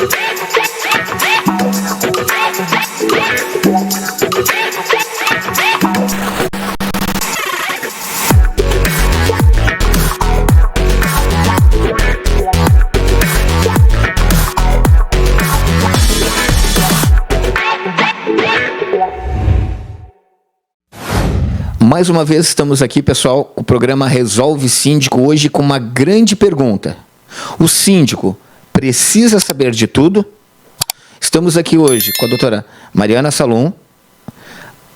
Mais uma vez estamos aqui, pessoal, o programa Resolve Síndico, hoje com uma grande pergunta. O síndico precisa saber de tudo? Estamos aqui hoje com a doutora Mariana Salum,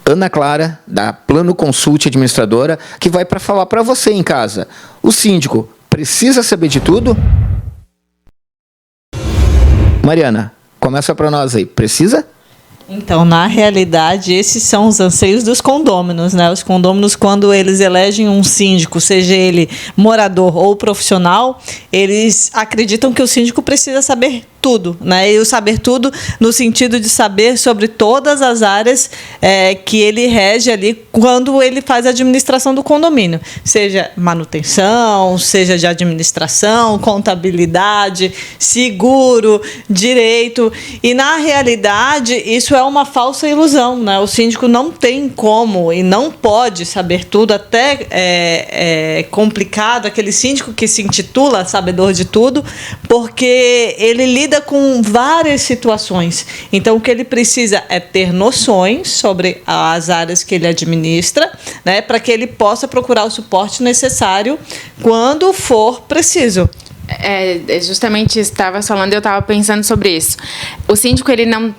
Ana Clara, da Plano Consult Administradora, que vai para falar para você em casa. O síndico precisa saber de tudo? Mariana, começa para nós aí. Precisa? Então, na realidade, esses são os anseios dos condôminos, né? Os condôminos, quando eles elegem um síndico, seja ele morador ou profissional, eles acreditam que o síndico precisa saber tudo, né? E o saber tudo no sentido de saber sobre todas as áreas que ele rege ali quando ele faz a administração do condomínio, seja manutenção, seja de administração, contabilidade, seguro, direito. E na realidade isso é uma falsa ilusão, né? O síndico não tem como e não pode saber tudo, até é complicado aquele síndico que se intitula sabedor de tudo, porque ele lida com várias situações. Então, o que ele precisa é ter noções sobre as áreas que ele administra, né, para que ele possa procurar o suporte necessário quando for preciso. Justamente estava falando, eu estava pensando sobre isso. O síndico, ele não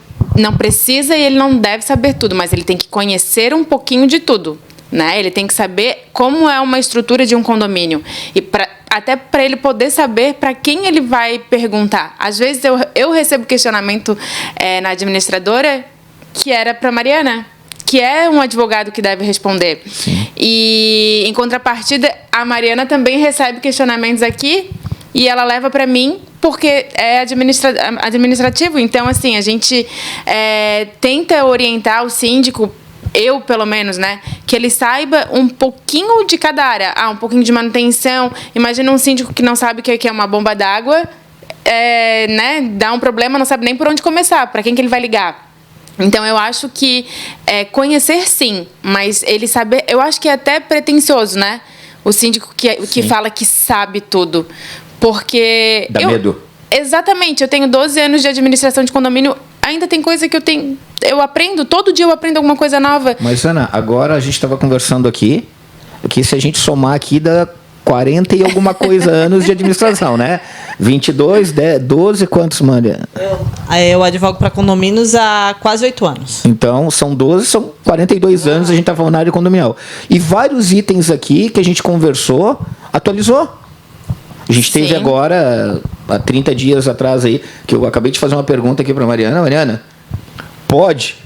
precisa e ele não deve saber tudo, mas ele tem que conhecer um pouquinho de tudo, né? Ele tem que saber como é uma estrutura de um condomínio e até para ele poder saber para quem ele vai perguntar. Às vezes eu recebo questionamento na administradora que era para Mariana, que é um advogado que deve responder. Sim. E, em contrapartida, a Mariana também recebe questionamentos aqui e ela leva para mim porque é administrativo. Então, assim, a gente tenta orientar o síndico, eu, pelo menos, né, que ele saiba um pouquinho de cada área. Um pouquinho de manutenção. Imagina um síndico que não sabe o que é uma bomba d'água, né, dá um problema, não sabe nem por onde começar, para quem que ele vai ligar. Então, eu acho que conhecer, sim, mas ele saber... Eu acho que é até pretensioso, né, o síndico que fala que sabe tudo. Porque... Dá medo. Exatamente. Eu tenho 12 anos de administração de condomínio, ainda tem coisa que eu aprendo, todo dia eu aprendo alguma coisa nova. Mas, Ana, agora a gente estava conversando aqui, que se a gente somar aqui dá 40 e alguma coisa anos de administração, né? 22, 12, quantos, Maria? Eu advogo para condomínios há quase 8 anos. Então, são 12, são 42 anos, a gente está falando na área condominial. E vários itens aqui que a gente conversou, atualizou. A gente teve agora, há 30 dias atrás aí, que eu acabei de fazer uma pergunta aqui para a Mariana. Mariana, pode?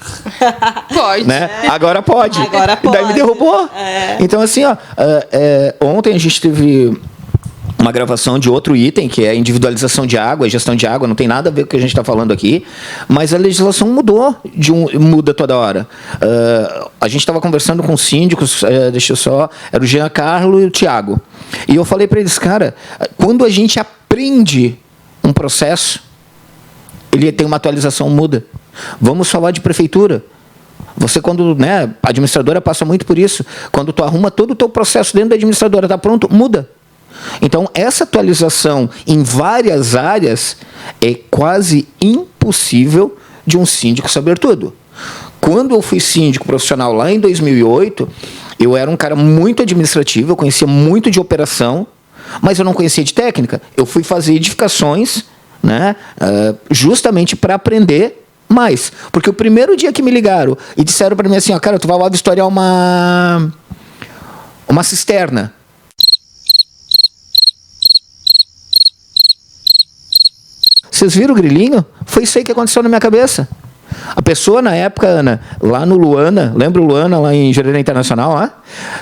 Pode. Né? Agora pode. Agora pode. E daí me derrubou. Então, assim, ontem a gente teve uma gravação de outro item, que é individualização de água, gestão de água, não tem nada a ver com o que a gente está falando aqui, mas a legislação mudou, muda toda hora. A gente estava conversando com os síndicos, era o Jean Carlo e o Tiago, e eu falei para eles, cara, quando a gente aprende um processo, ele tem uma atualização, muda. Vamos falar de prefeitura. Você, quando, né, a administradora passa muito por isso, quando tu arruma todo o teu processo dentro da administradora, está pronto, muda. Então, essa atualização em várias áreas é quase impossível de um síndico saber tudo. Quando eu fui síndico profissional lá em 2008, eu era um cara muito administrativo, eu conhecia muito de operação, mas eu não conhecia de técnica. Eu fui fazer edificações, né, justamente para aprender mais. Porque o primeiro dia que me ligaram e disseram para mim assim, cara, tu vai lá vistoriar uma cisterna. Vocês viram o grilinho? Foi isso aí que aconteceu na minha cabeça. A pessoa, na época, Ana, lá no Luana, lembra o Luana, lá em Jurerê Internacional, lá?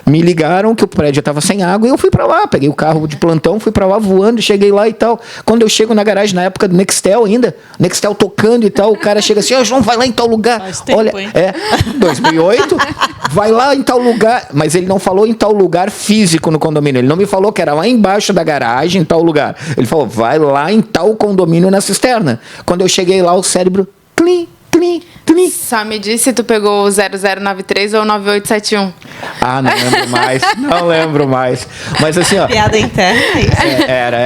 Me ligaram que o prédio estava sem água e eu fui para lá. Peguei o carro de plantão, fui para lá voando, cheguei lá e tal. Quando eu chego na garagem, na época do Nextel ainda, Nextel tocando e tal, o cara chega assim, João, vai lá em tal lugar. Faz tempo, olha, hein? 2008, vai lá em tal lugar. Mas ele não falou em tal lugar físico no condomínio. Ele não me falou que era lá embaixo da garagem, em tal lugar. Ele falou, vai lá em tal condomínio na cisterna. Quando eu cheguei lá, o cérebro, clim. Só me diz se tu pegou o 0093 ou 9871. Ah, não lembro mais. Mas assim, ó. Piada interna, é isso. Era.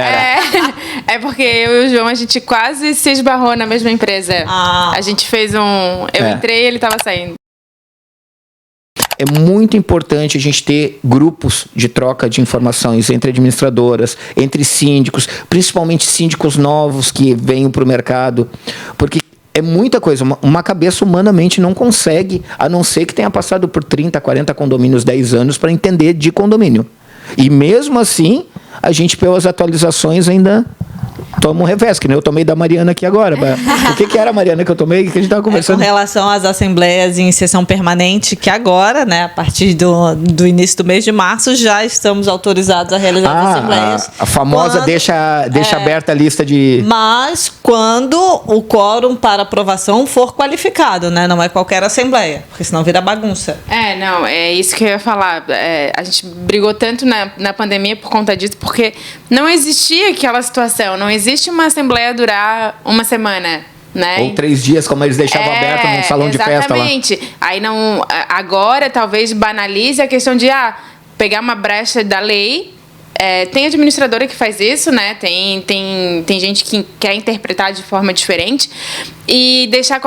É porque eu e o João, a gente quase se esbarrou na mesma empresa. A gente fez Eu entrei e ele tava saindo. É muito importante a gente ter grupos de troca de informações entre administradoras, entre síndicos, principalmente síndicos novos que vêm para o mercado, porque é muita coisa. Uma cabeça humanamente não consegue, a não ser que tenha passado por 30, 40 condomínios, 10 anos para entender de condomínio. E mesmo assim, a gente, pelas atualizações, ainda toma um revés, que nem eu tomei da Mariana aqui agora. O que era a Mariana que eu tomei? Que a gente estava conversando? Com relação às assembleias em sessão permanente, que agora, né, a partir do início do mês de março, já estamos autorizados a realizar as assembleias. A famosa deixa aberta a lista de... Mas quando o quórum para aprovação for qualificado, né? Não é qualquer assembleia, porque senão vira bagunça. Não, é isso que eu ia falar. A gente brigou tanto na pandemia por conta disso, porque não existia aquela situação, não existe uma assembleia durar uma semana, né? Ou 3 dias, como eles deixavam aberto num salão de festa lá. Exatamente. Aí não, agora talvez banalize a questão de pegar uma brecha da lei. Tem administradora que faz isso, né? Tem gente que quer interpretar de forma diferente e deixar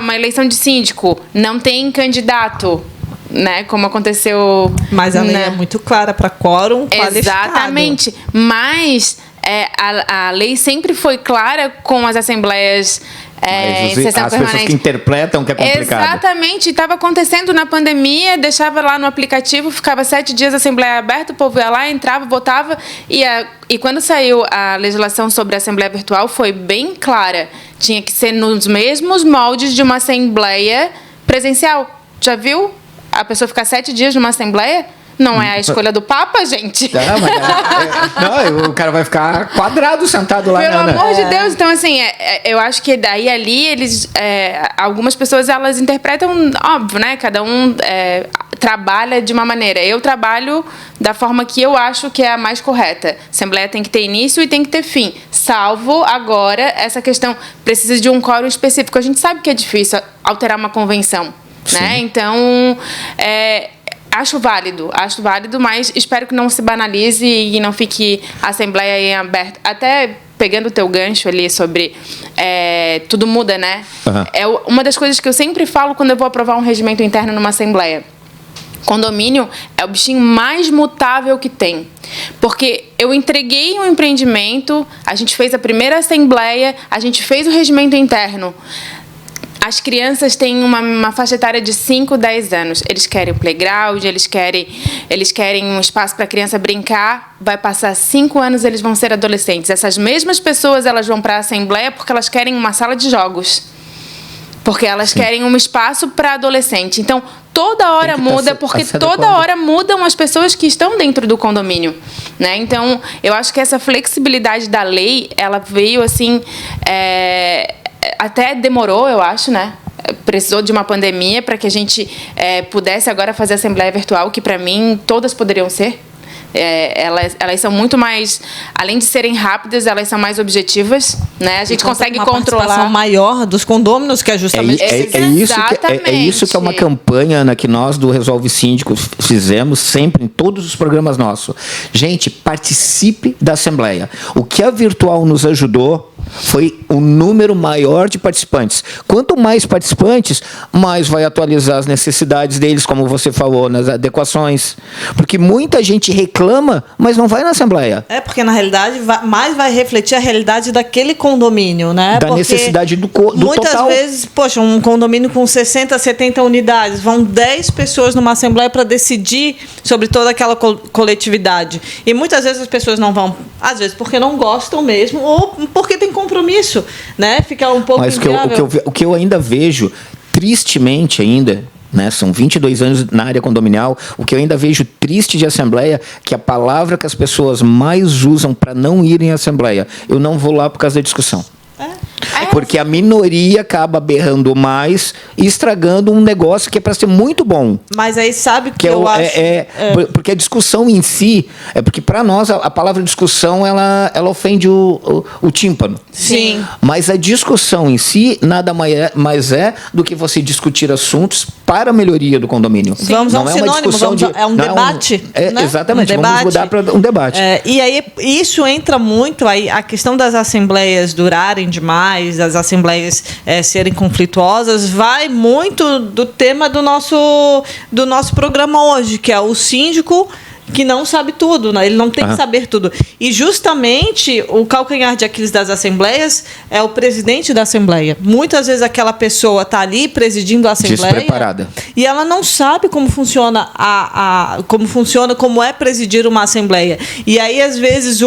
uma eleição de síndico, não tem candidato, né? Como aconteceu. Mas a lei é muito clara para quórum qualificado. Exatamente. Mas a lei sempre foi clara com as assembleias as pessoas que interpretam que é complicado. Exatamente. Estava acontecendo na pandemia, deixava lá no aplicativo, ficava 7 dias a assembleia aberta, o povo ia lá, entrava, votava. E quando saiu a legislação sobre a assembleia virtual, foi bem clara. Tinha que ser nos mesmos moldes de uma assembleia presencial. Já viu? A pessoa ficar 7 dias numa assembleia? Não é a escolha do Papa, gente? Não, o cara vai ficar quadrado sentado lá. Pelo amor de Deus. Então, assim, eu acho que daí ali eles... algumas pessoas, elas interpretam, óbvio, né? Cada um trabalha de uma maneira. Eu trabalho da forma que eu acho que é a mais correta. A assembleia tem que ter início e tem que ter fim. Salvo agora essa questão, precisa de um quórum específico. A gente sabe que é difícil alterar uma convenção, né? Então, acho válido, mas espero que não se banalize e não fique a assembleia em aberto. Até pegando o teu gancho ali sobre tudo muda, né? Uhum. Uma das coisas que eu sempre falo quando eu vou aprovar um regimento interno numa assembleia. Condomínio é o bichinho mais mutável que tem. Porque eu entreguei um empreendimento, a gente fez a primeira assembleia, a gente fez o regimento interno. As crianças têm uma faixa etária de 5, 10 anos. Eles querem playground, eles querem um espaço para a criança brincar. Vai passar 5 anos, eles vão ser adolescentes. Essas mesmas pessoas, elas vão para a assembleia porque elas querem uma sala de jogos. Porque elas querem um espaço para adolescente. Então, toda hora muda, porque toda hora mudam as pessoas que estão dentro do condomínio, né? Então, eu acho que essa flexibilidade da lei, ela veio assim... até demorou, eu acho, né? Precisou de uma pandemia para que a gente pudesse agora fazer a assembleia virtual, que para mim todas poderiam ser. Elas são muito mais, além de serem rápidas, elas são mais objetivas, né? A gente consegue controlar. Uma participação maior dos condôminos, que é justamente isso que é uma campanha, Ana, que nós do Resolve Síndico fizemos sempre em todos os programas nossos. Gente, participe da assembleia. O que a virtual nos ajudou foi um número maior de participantes. Quanto mais participantes, mais vai atualizar as necessidades deles, como você falou, nas adequações. Porque muita gente reclama, mas não vai na assembleia. Porque na realidade mais vai refletir a realidade daquele condomínio, né? Da necessidade do muitas total. Vezes, poxa, um condomínio com 60, 70 unidades, vão 10 pessoas numa assembleia para decidir sobre toda aquela coletividade. E muitas vezes as pessoas não vão, às vezes porque não gostam mesmo, ou porque tem compromisso, né? Fica um pouco inviável. Mas o que eu ainda vejo, tristemente ainda, né, são 22 anos na área condominial, o que eu ainda vejo triste de assembleia, que a palavra que as pessoas mais usam para não irem à assembleia, eu não vou lá por causa da discussão. Porque a minoria acaba berrando mais e estragando um negócio que é para ser muito bom. Mas aí sabe que eu acho... Porque a discussão em si, porque para nós a palavra discussão ela ofende o tímpano. Sim. Mas a discussão em si nada mais é do que você discutir assuntos para a melhoria do condomínio. Sim. Vamos a um sinônimo, é um debate. Né? Exatamente, vamos mudar para um debate. E aí isso entra muito, aí, a questão das assembleias durarem demais, das assembleias serem conflituosas, vai muito do tema do nosso programa hoje, que é o síndico que não sabe tudo, né? Ele não tem que saber tudo. E justamente o calcanhar de Aquiles das assembleias é o presidente da assembleia. Muitas vezes aquela pessoa está ali presidindo a assembleia despreparada. E ela não sabe como funciona como é presidir uma assembleia. E aí, às vezes,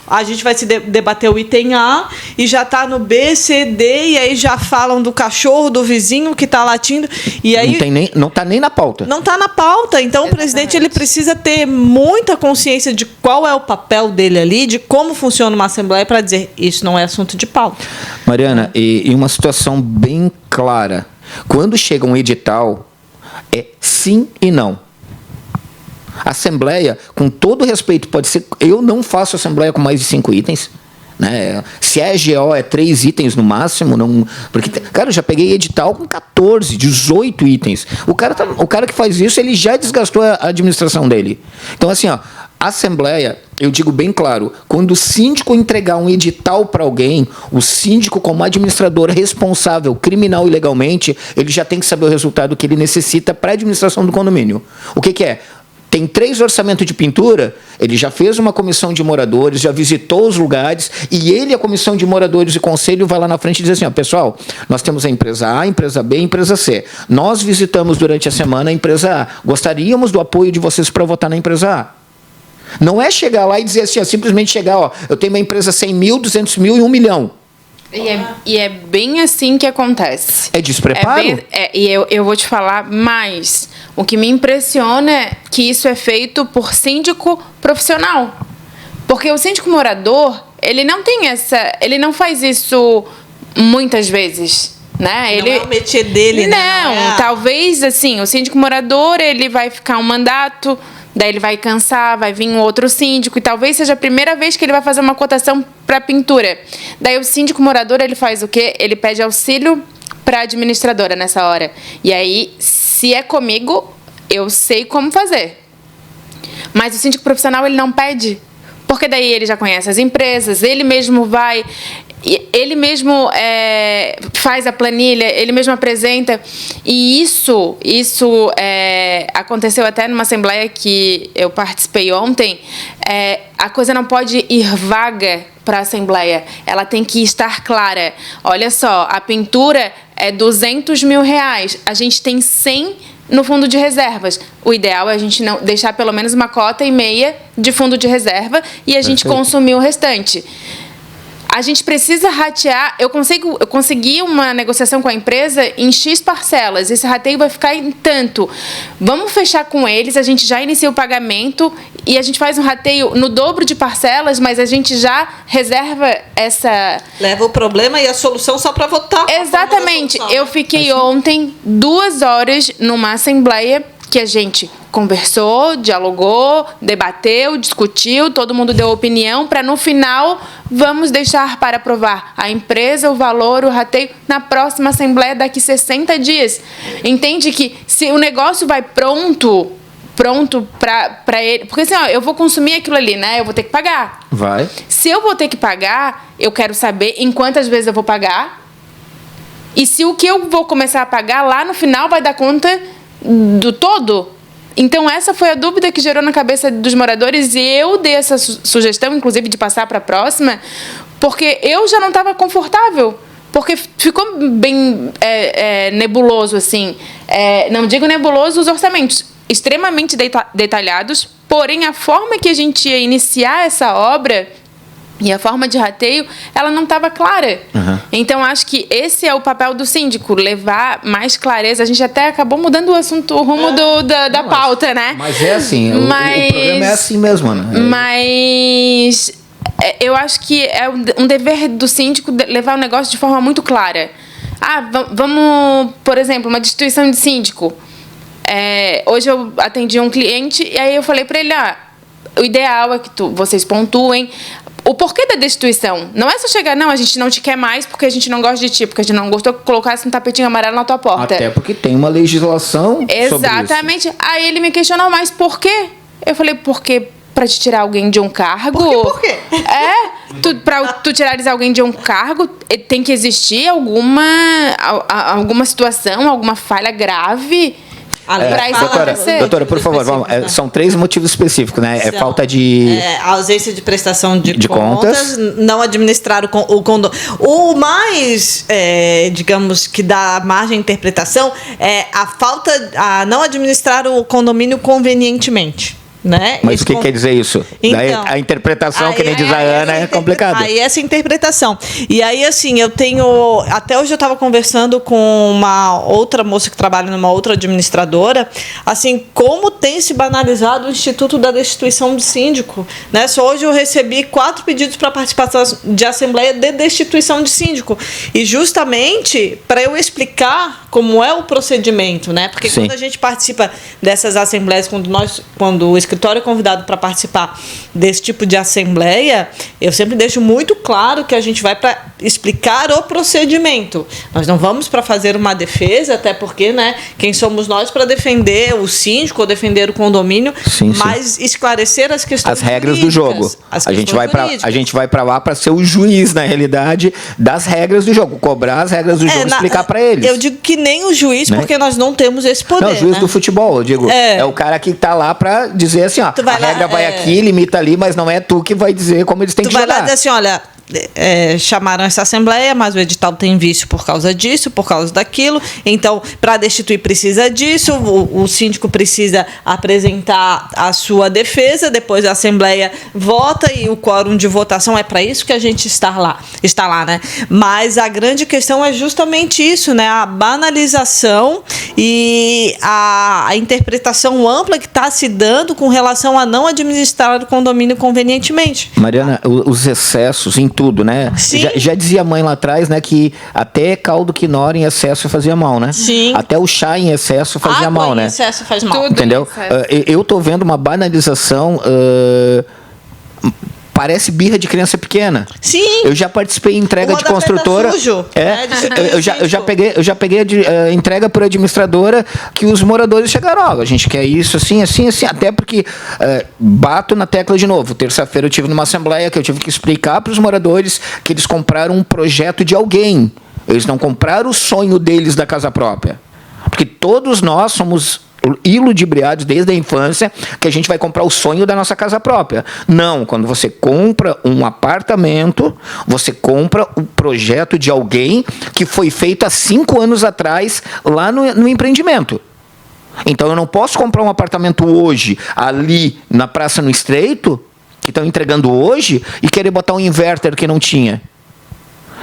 a gente vai se debater o item A e já está no B, C, D, e aí já falam do cachorro, do vizinho que está latindo. E aí, não está nem na pauta. Não está na pauta. Então, o presidente ele precisa ter muita consciência de qual é o papel dele ali, de como funciona uma assembleia, para dizer isso não é assunto de pauta. Mariana, e uma situação bem clara. Quando chega um edital, é sim e não. Assembleia, com todo respeito, pode ser... Eu não faço assembleia com mais de 5 itens. Né? Se é GO, é 3 itens no máximo. Não, porque, cara, eu já peguei edital com 14, 18 itens. O cara que faz isso, ele já desgastou a administração dele. Então, assim, ó, assembleia, eu digo bem claro, quando o síndico entregar um edital para alguém, o síndico, como administrador responsável, criminal e legalmente, ele já tem que saber o resultado que ele necessita para a administração do condomínio. O que é? Tem 3 orçamentos de pintura, ele já fez uma comissão de moradores, já visitou os lugares, e ele, a comissão de moradores e conselho, vai lá na frente e diz assim, ó, pessoal, nós temos a empresa A, a empresa B e a empresa C. Nós visitamos durante a semana a empresa A. Gostaríamos do apoio de vocês para votar na empresa A. Não é chegar lá e dizer assim, ó, simplesmente chegar, ó, eu tenho uma empresa 100 mil, 200 mil e 1 milhão. E é bem assim que acontece. É despreparo? E eu vou te falar mais. O que me impressiona é que isso é feito por síndico profissional. Porque o síndico morador, ele não faz isso muitas vezes. Né? Não é o métier dele, não, né? Talvez, assim, o síndico morador, ele vai ficar um mandato... Daí ele vai cansar, vai vir um outro síndico, e talvez seja a primeira vez que ele vai fazer uma cotação para pintura. Daí o síndico morador, ele faz o quê? Ele pede auxílio para a administradora nessa hora. E aí, se é comigo, eu sei como fazer. Mas o síndico profissional, ele não pede. Porque daí ele já conhece as empresas, ele mesmo vai... Ele mesmo faz a planilha, ele mesmo apresenta. E isso aconteceu até numa assembleia que eu participei ontem. A coisa não pode ir vaga para a assembleia. Ela tem que estar clara. Olha só, a pintura é R$200 mil. A gente tem 100 no fundo de reservas. O ideal é a gente não deixar pelo menos uma cota e meia de fundo de reserva e a gente consumir o restante. A gente precisa ratear. Eu consegui uma negociação com a empresa em X parcelas. Esse rateio vai ficar em tanto. Vamos fechar com eles, a gente já inicia o pagamento e a gente faz um rateio no dobro de parcelas, mas a gente já reserva essa... Leva o problema e a solução só para votar. Exatamente. Eu fiquei ontem 2 horas numa assembleia que a gente conversou, dialogou, debateu, discutiu, todo mundo deu opinião para, no final, vamos deixar para aprovar a empresa, o valor, o rateio, na próxima assembleia daqui 60 dias. Entende que se o negócio vai pronto para ele... Porque assim, ó, eu vou consumir aquilo ali, né? Eu vou ter que pagar. Vai. Se eu vou ter que pagar, eu quero saber em quantas vezes eu vou pagar e se o que eu vou começar a pagar lá no final vai dar conta do todo. Então, essa foi a dúvida que gerou na cabeça dos moradores e eu dei essa sugestão, inclusive, de passar para a próxima, porque eu já não estava confortável, porque ficou bem nebuloso, assim. Não digo nebuloso os orçamentos, extremamente detalhados, porém, a forma que a gente ia iniciar essa obra E a forma de rateio, ela não estava clara. Então, acho que esse é o papel do síndico, levar mais clareza. A gente até acabou mudando o assunto, o rumo da pauta, né? Mas é assim, o programa é assim mesmo, né? Mas eu acho que é um dever do síndico levar o negócio de forma muito clara. Vamos, por exemplo, uma destituição de síndico. Hoje eu atendi um cliente e aí eu falei para ele, o ideal é que vocês pontuem o porquê da destituição. Não é só chegar, não, a gente não te quer mais porque a gente não gosta de ti, porque a gente não gostou que colocasse um tapetinho amarelo na tua porta. Até porque tem uma legislação Exatamente. sobre isso. Aí ele me questionou, mas por quê? Eu falei, porque pra te tirar alguém de um cargo... Por quê? Pra tu tirares alguém de um cargo, tem que existir alguma situação, alguma falha grave... Doutora, por favor, são 3 motivos específicos, né? Falta de... ausência de prestação de contas, não administrar o condomínio. O mais, digamos, que dá margem à interpretação é a não administrar o condomínio convenientemente. Né? Mas o que quer dizer isso? Então, a interpretação, que nem diz a Ana, é complicada. Aí essa interpretação. E aí, assim, até hoje eu estava conversando com uma outra moça que trabalha numa outra administradora, assim, como tem se banalizado o Instituto da Destituição do Síndico. Né? Só hoje eu recebi 4 pedidos para participação de assembleia de destituição de síndico. E justamente para eu explicar como é o procedimento, né? Porque quando a gente participa dessas assembleias, quando o escritório é convidado para participar desse tipo de assembleia, eu sempre deixo muito claro que a gente vai para explicar o procedimento. Nós não vamos para fazer uma defesa, até porque, né, quem somos nós para defender o síndico ou defender o condomínio, mas esclarecer as questões as regras do jogo. A gente vai para lá para ser o juiz, na realidade, das regras do jogo, cobrar as regras do jogo e explicar para eles. Eu digo que nem o juiz, né? Porque nós não temos esse poder. Não, o juiz do futebol, eu digo, é o cara que está lá para dizer assim, a regra vai aqui, limita ali, mas não é tu que vai dizer como eles têm que jogar. Tu vai lá dizer assim, olha, chamaram essa assembleia, mas o edital tem vício por causa disso, por causa daquilo, então para destituir precisa disso, o síndico precisa apresentar a sua defesa, depois a assembleia vota e o quórum de votação é para isso que a gente está lá, né? Mas a grande questão é justamente isso, né? A banalização e a interpretação ampla que está se dando com relação a não administrar o condomínio convenientemente. Mariana, os excessos em tudo, né? Já dizia a mãe lá atrás, né, que até caldo quinora em excesso fazia mal, né? Sim. Até o chá em excesso fazia mal, né? Em excesso faz mal. Tudo. Entendeu? Eu tô vendo uma banalização. Parece birra de criança pequena. Sim. Eu já participei em entrega de construtora. Sujo, eu já peguei a entrega por administradora que os moradores chegaram, a gente quer isso assim, até porque bato na tecla de novo. Terça-feira eu tive numa assembleia que eu tive que explicar para os moradores que eles compraram um projeto de alguém. Eles não compraram o sonho deles da casa própria. Porque todos nós somos iludibriados desde a infância que a gente vai comprar o sonho da nossa casa própria. Não, quando você compra um apartamento, você compra o projeto de alguém que foi feito há 5 anos atrás lá no empreendimento. Então eu não posso comprar um apartamento hoje ali na Praça no Estreito, que estão entregando hoje, e querer botar um inverter que não tinha.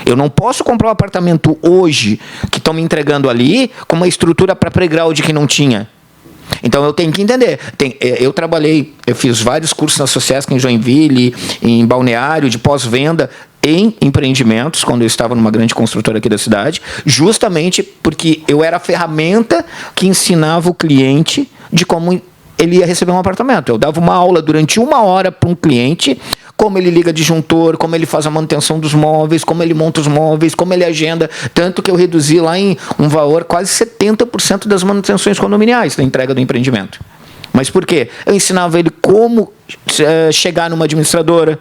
Eu não posso comprar um apartamento hoje que estão me entregando ali com uma estrutura para playground que não tinha. Então eu tenho que entender. Eu fiz vários cursos na Sociesc em Joinville, em Balneário, de pós-venda, em empreendimentos, quando eu estava numa grande construtora aqui da cidade, justamente porque eu era a ferramenta que ensinava o cliente de como ele ia receber um apartamento. Eu dava uma aula durante 1 hora para um cliente, como ele liga disjuntor, como ele faz a manutenção dos móveis, como ele monta os móveis, como ele agenda, tanto que eu reduzi lá em um valor quase 70% das manutenções condominiais da entrega do empreendimento. Mas por quê? Eu ensinava ele como chegar numa administradora,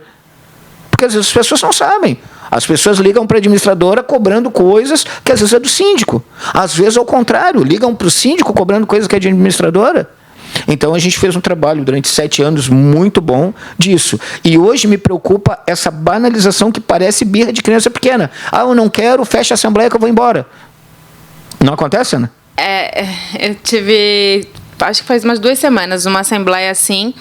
porque às vezes as pessoas não sabem. As pessoas ligam para a administradora cobrando coisas que às vezes é do síndico. Às vezes, ao contrário, ligam para o síndico cobrando coisas que é de administradora. Então, a gente fez um trabalho durante 7 anos muito bom disso. E hoje me preocupa essa banalização que parece birra de criança pequena. Eu não quero, fecha a assembleia que eu vou embora. Não acontece, Ana? Eu tive acho que faz umas 2 semanas, uma assembleia assim,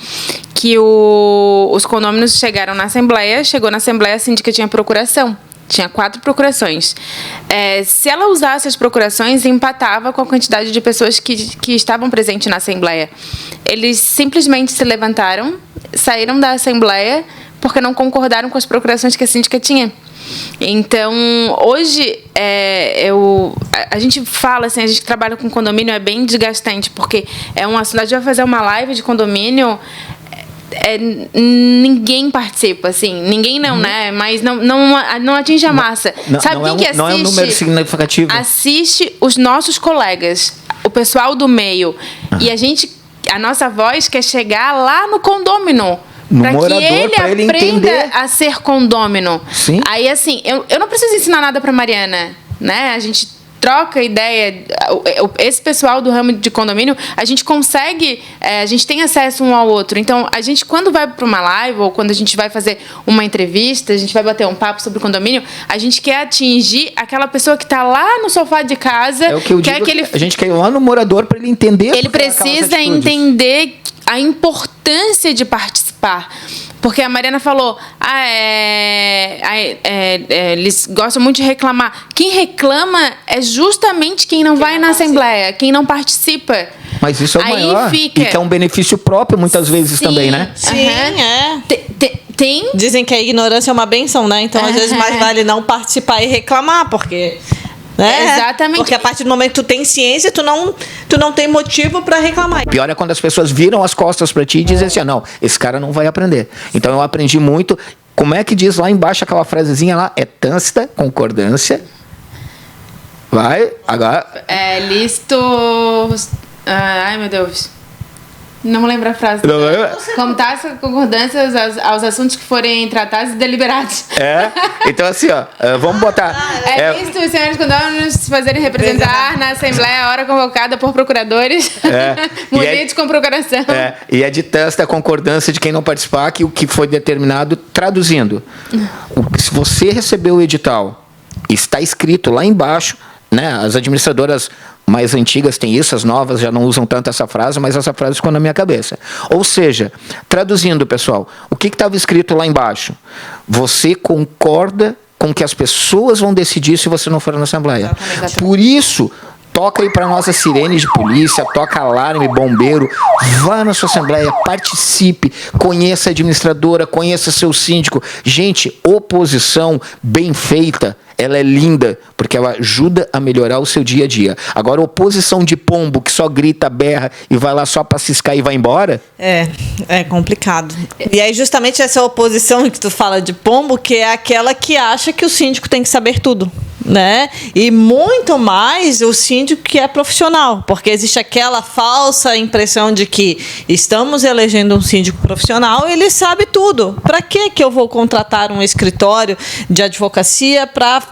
que os condôminos chegaram na assembleia, chegou na assembleia, a síndica tinha procuração. Tinha 4 procurações. Se ela usasse as procurações, empatava com a quantidade de pessoas que estavam presentes na Assembleia. Eles simplesmente se levantaram, saíram da Assembleia, porque não concordaram com as procurações que a síndica tinha. Então, hoje, a gente fala, assim, a gente trabalha com condomínio, é bem desgastante, porque a gente vai fazer uma live de condomínio... ninguém participa, assim, ninguém não, né? Mas não atinge a massa. Sabe quem que assiste? Não é um número significativo. Assiste os nossos colegas, o pessoal do meio. E a nossa voz quer chegar lá no condômino. Para que ele aprenda a ser condômino. Sim. Aí, assim, eu não preciso ensinar nada para Mariana, né? A gente troca ideia, esse pessoal do ramo de condomínio, a gente consegue, a gente tem acesso um ao outro. Então, a gente, quando vai para uma live ou quando a gente vai fazer uma entrevista, a gente vai bater um papo sobre o condomínio, a gente quer atingir aquela pessoa que está lá no sofá de casa. É o que eu digo, a gente quer ir lá no morador para ele entender. Ele precisa entender a importância de participar. Porque a Mariana falou, eles gostam muito de reclamar. Quem reclama é justamente quem não vai na Assembleia, quem não participa. Mas isso é o maior. E que é um benefício próprio, muitas vezes, também, né? Sim, Tem. Dizem que a ignorância é uma bênção, né? Então, às vezes, mais vale não participar e reclamar, porque... né? Exatamente. Porque a partir do momento que tu tem ciência, tu não tem motivo para reclamar. Pior é quando as pessoas viram as costas para ti e dizem assim, não, esse cara não vai aprender. Então eu aprendi muito. Como é que diz lá embaixo aquela frasezinha lá? É tácita concordância. Vai, agora. Listos. Ai, meu Deus. Não me lembro a frase. Como tácita concordância aos assuntos que forem tratados e deliberados. Então assim, vamos botar... Visto os senhores condôminos se fazerem representar na Assembleia a hora convocada por procuradores, munidos com procuração. E é de tácita concordância de quem não participar que o que foi determinado, traduzindo. Se você recebeu o edital, está escrito lá embaixo, né, as administradoras mais antigas têm isso, as novas já não usam tanto essa frase, mas essa frase ficou na minha cabeça. Ou seja, traduzindo, pessoal, o que estava escrito lá embaixo? Você concorda com que as pessoas vão decidir se você não for na Assembleia. Exatamente. Por isso, toca aí para nossa sirene de polícia, toca alarme, bombeiro, vá na sua Assembleia, participe, conheça a administradora, conheça seu síndico. Gente, oposição bem feita, ela é linda, porque ela ajuda a melhorar o seu dia a dia. Agora, oposição de pombo, que só grita, berra e vai lá só para ciscar e vai embora... É complicado. E aí, justamente essa oposição que tu fala de pombo, que é aquela que acha que o síndico tem que saber tudo, né? E muito mais o síndico que é profissional, porque existe aquela falsa impressão de que estamos elegendo um síndico profissional e ele sabe tudo. Para que eu vou contratar um escritório de advocacia para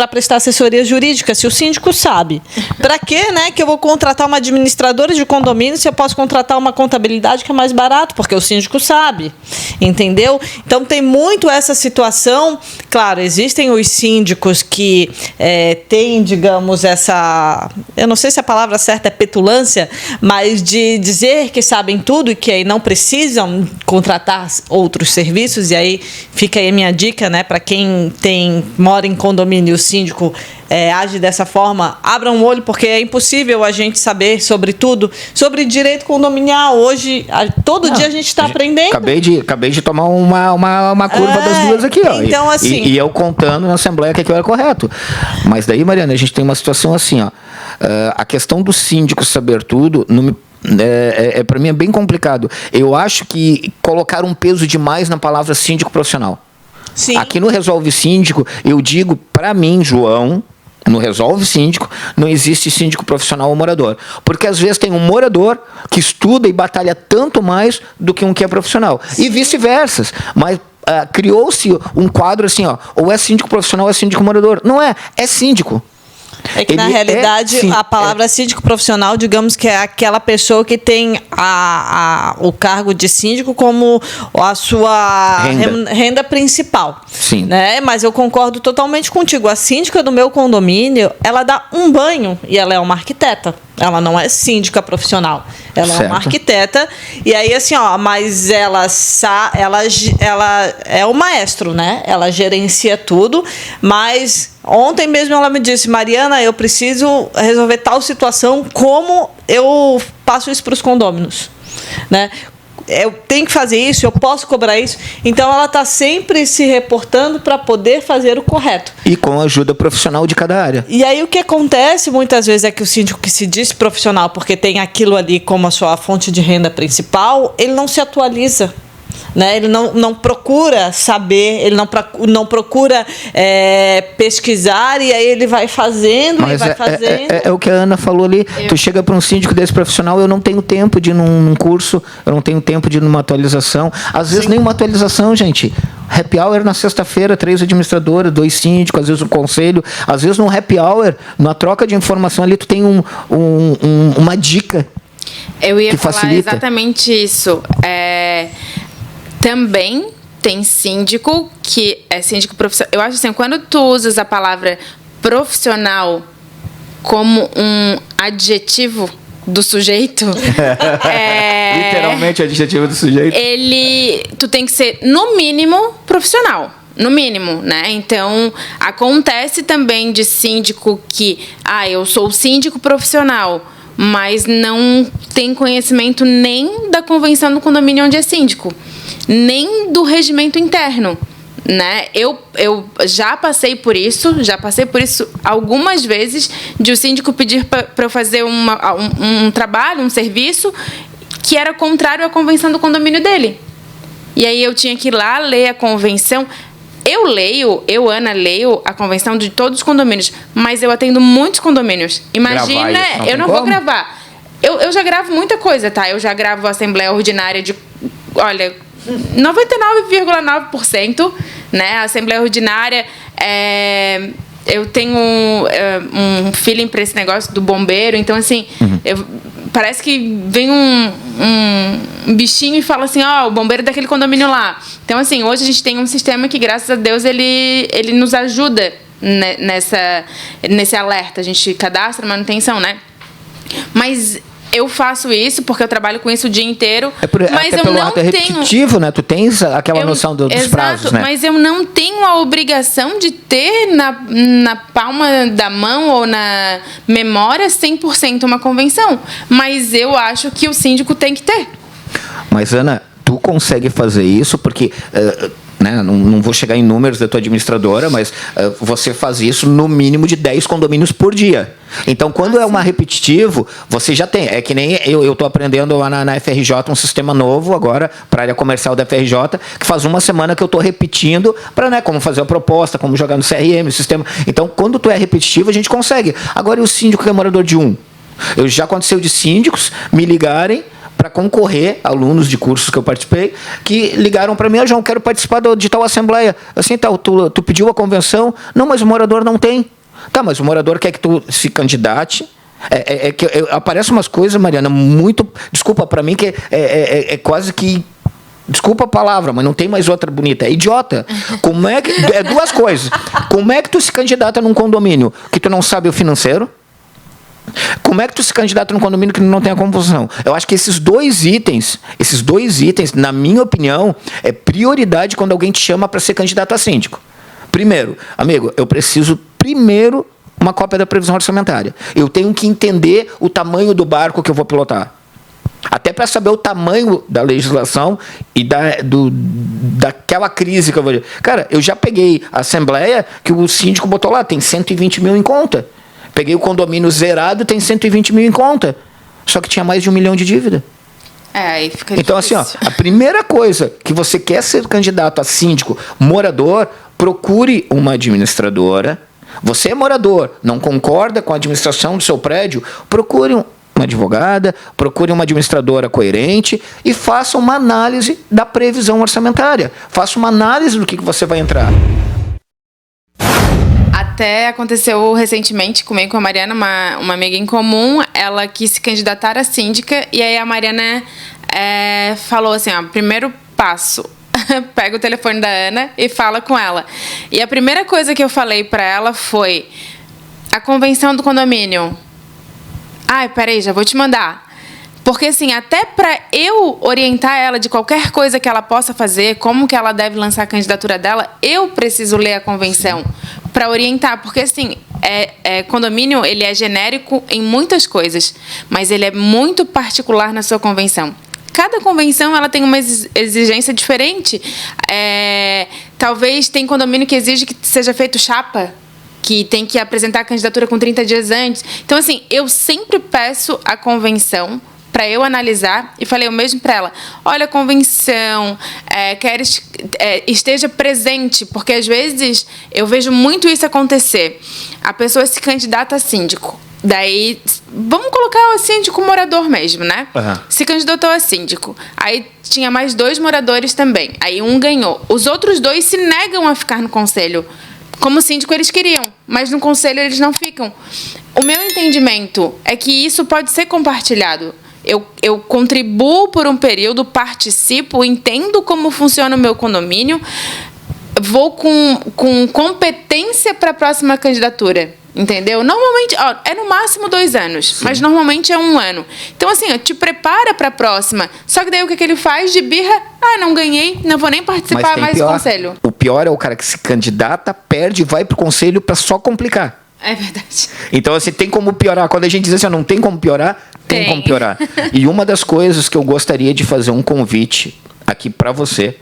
prestar assessoria jurídica, se o síndico sabe? Para que, né, que eu vou contratar uma administradora de condomínio se eu posso contratar uma contabilidade que é mais barato? Porque o síndico sabe, entendeu? Então, tem muito essa situação. Claro, existem os síndicos que têm, digamos, essa... Eu não sei se a palavra certa é petulância, mas de dizer que sabem tudo e que aí não precisam contratar outros serviços. E aí fica aí a minha dica, né, para quem mora em condomínio e o síndico age dessa forma, abram o olho, porque é impossível a gente saber sobre tudo, sobre direito condominial. Hoje, todo dia a gente está aprendendo. Acabei de tomar uma curva das duas aqui, ó. Então, assim... E eu contando na Assembleia que aquilo era correto. Mas daí, Mariana, a gente tem uma situação assim, ó. A questão do síndico saber tudo... para mim é bem complicado. Eu acho que colocaram um peso demais na palavra síndico profissional. Sim. Aqui no Resolve Síndico, eu digo, para mim, João, no Resolve Síndico, não existe síndico profissional ou morador. Porque às vezes tem um morador que estuda e batalha tanto mais do que um que é profissional. Sim. E vice-versa. Mas criou-se um quadro assim, ó, ou é síndico profissional ou é síndico morador. Não é, é síndico. É que, na realidade, a palavra síndico profissional, digamos que é aquela pessoa que tem o cargo de síndico como a sua renda principal. Sim. Né? Mas eu concordo totalmente contigo. A síndica do meu condomínio, ela dá um banho e ela é uma arquiteta. Ela não é síndica profissional. Ela Certo. é uma arquiteta. E aí, assim, mas ela é o maestro, né? Ela gerencia tudo. Mas ontem mesmo ela me disse, Mariana, eu preciso resolver tal situação, como eu passo isso para os condôminos, né? Eu tenho que fazer isso, eu posso cobrar isso. Então, ela está sempre se reportando para poder fazer o correto. E com a ajuda profissional de cada área. E aí, o que acontece muitas vezes é que o síndico que se diz profissional, porque tem aquilo ali como a sua fonte de renda principal, ele não se atualiza. Né? Ele não procura saber, ele não procura pesquisar, e aí ele vai fazendo. Mas é o que a Ana falou ali. Tu chega para um síndico desse profissional, eu não tenho tempo de ir num curso, eu não tenho tempo de ir numa atualização. Às vezes nem uma atualização, gente. Happy hour na sexta-feira, 3 administradoras, 2 síndicos, às vezes um conselho. Às vezes num happy hour, numa troca de informação ali, tu tem uma dica. Eu ia que falar facilita. exatamente isso. Também tem síndico que é síndico profissional. Eu acho assim, quando tu usas a palavra profissional como um adjetivo do sujeito, Literalmente adjetivo do sujeito. tu tem que ser, no mínimo, profissional. No mínimo, né? Então, acontece também de síndico que, eu sou síndico profissional, mas não tem conhecimento nem da convenção do condomínio onde é síndico, nem do regimento interno, né? Eu já passei por isso algumas vezes, de o síndico pedir para eu fazer um trabalho, um serviço que era contrário à convenção do condomínio dele. E aí eu tinha que ir lá ler a convenção. Ana, leio a convenção de todos os condomínios, mas eu atendo muitos condomínios. Imagina, eu não vou gravar. Eu já gravo muita coisa, tá? Eu já gravo a Assembleia Ordinária de, 99,9%, né? A Assembleia Ordinária, eu tenho um feeling para esse negócio do bombeiro, então, assim, parece que vem um bichinho e fala assim, o bombeiro daquele condomínio lá. Então, assim, hoje a gente tem um sistema que, graças a Deus, ele nos ajuda nesse alerta. A gente cadastra manutenção, né? Mas eu faço isso porque eu trabalho com isso o dia inteiro, mas até eu pelo não ato repetitivo, tenho... né? Tu tens aquela noção dos prazos, né? Mas eu não tenho a obrigação de ter na palma da mão ou na memória 100% uma convenção. Mas eu acho que o síndico tem que ter. Mas, Ana, tu consegue fazer isso porque... não vou chegar em números da tua administradora, mas você faz isso no mínimo de 10 condomínios por dia. Então, quando é uma repetitivo, você já tem. É que nem eu estou aprendendo lá na FRJ um sistema novo agora, para a área comercial da FRJ, que faz uma semana que eu estou repetindo para, como fazer a proposta, como jogar no CRM, o sistema. Então, quando tu é repetitivo, a gente consegue. Agora, e o síndico que é morador de um? Já aconteceu de síndicos me ligarem para concorrer, alunos de cursos que eu participei, que ligaram para mim, João, quero participar de tal assembleia. Assim, tu pediu a convenção? Não, mas o morador não tem. Tá, mas o morador quer que tu se candidate. Aparecem umas coisas, Mariana, muito... Desculpa, para mim, que é quase que... Desculpa a palavra, mas não tem mais outra bonita. É idiota. Como é que... duas coisas. Como é que tu se candidata num condomínio que tu não sabe o financeiro? Como é que tu se candidata num condomínio que não tem a composição? Eu acho que esses dois itens, na minha opinião, é prioridade quando alguém te chama para ser candidato a síndico. Primeiro, amigo, eu preciso uma cópia da previsão orçamentária. Eu tenho que entender o tamanho do barco que eu vou pilotar. Até para saber o tamanho da legislação e daquela crise que eu vou... Cara, eu já peguei a assembleia que o síndico botou lá, tem 120 mil em conta. Peguei o condomínio zerado, tem 120 mil em conta. Só que tinha mais de 1 milhão de dívida. Aí fica então, difícil. assim, a primeira coisa que você quer ser candidato a síndico, morador, procure uma administradora. Você é morador, não concorda com a administração do seu prédio, procure uma advogada, procure uma administradora coerente e faça uma análise da previsão orçamentária. Faça uma análise do que você vai entrar. Até aconteceu recentemente comigo, com a Mariana, uma amiga em comum, ela quis se candidatar a síndica, e aí a Mariana falou assim, primeiro passo, pega o telefone da Ana e fala com ela. E a primeira coisa que eu falei para ela foi, a convenção do condomínio, Ai, peraí, já vou te mandar. Porque, assim, até para eu orientar ela de qualquer coisa que ela possa fazer, como que ela deve lançar a candidatura dela, eu preciso ler a convenção para orientar. Porque, assim, condomínio, ele é genérico em muitas coisas, mas ele é muito particular na sua convenção. Cada convenção ela tem uma exigência diferente. Talvez tem condomínio que exige que seja feito chapa, que tem que apresentar a candidatura com 30 dias antes. Então, assim, eu sempre peço a convenção para eu analisar, e falei o mesmo para ela: olha, a convenção, esteja presente, porque às vezes eu vejo muito isso acontecer. A pessoa se candidata a síndico, daí, vamos colocar o síndico morador mesmo, né? Uhum. Se candidatou a síndico, aí tinha mais 2 moradores também, aí um ganhou. Os outros 2 se negam a ficar no conselho. Como síndico eles queriam, mas no conselho eles não ficam. O meu entendimento é que isso pode ser compartilhado. Eu contribuo por um período, participo, entendo como funciona o meu condomínio, vou com competência para a próxima candidatura, entendeu? Normalmente, é no máximo 2 anos, sim, mas normalmente é 1 ano. Então, assim, te prepara para a próxima. Só que daí o que ele faz de birra? Não ganhei, não vou nem participar mais do conselho. O pior é o cara que se candidata, perde e vai para o conselho para só complicar. É verdade. Então, assim, tem como piorar. Quando a gente diz assim, não tem como piorar, tem como piorar. E uma das coisas que eu gostaria de fazer um convite aqui para você,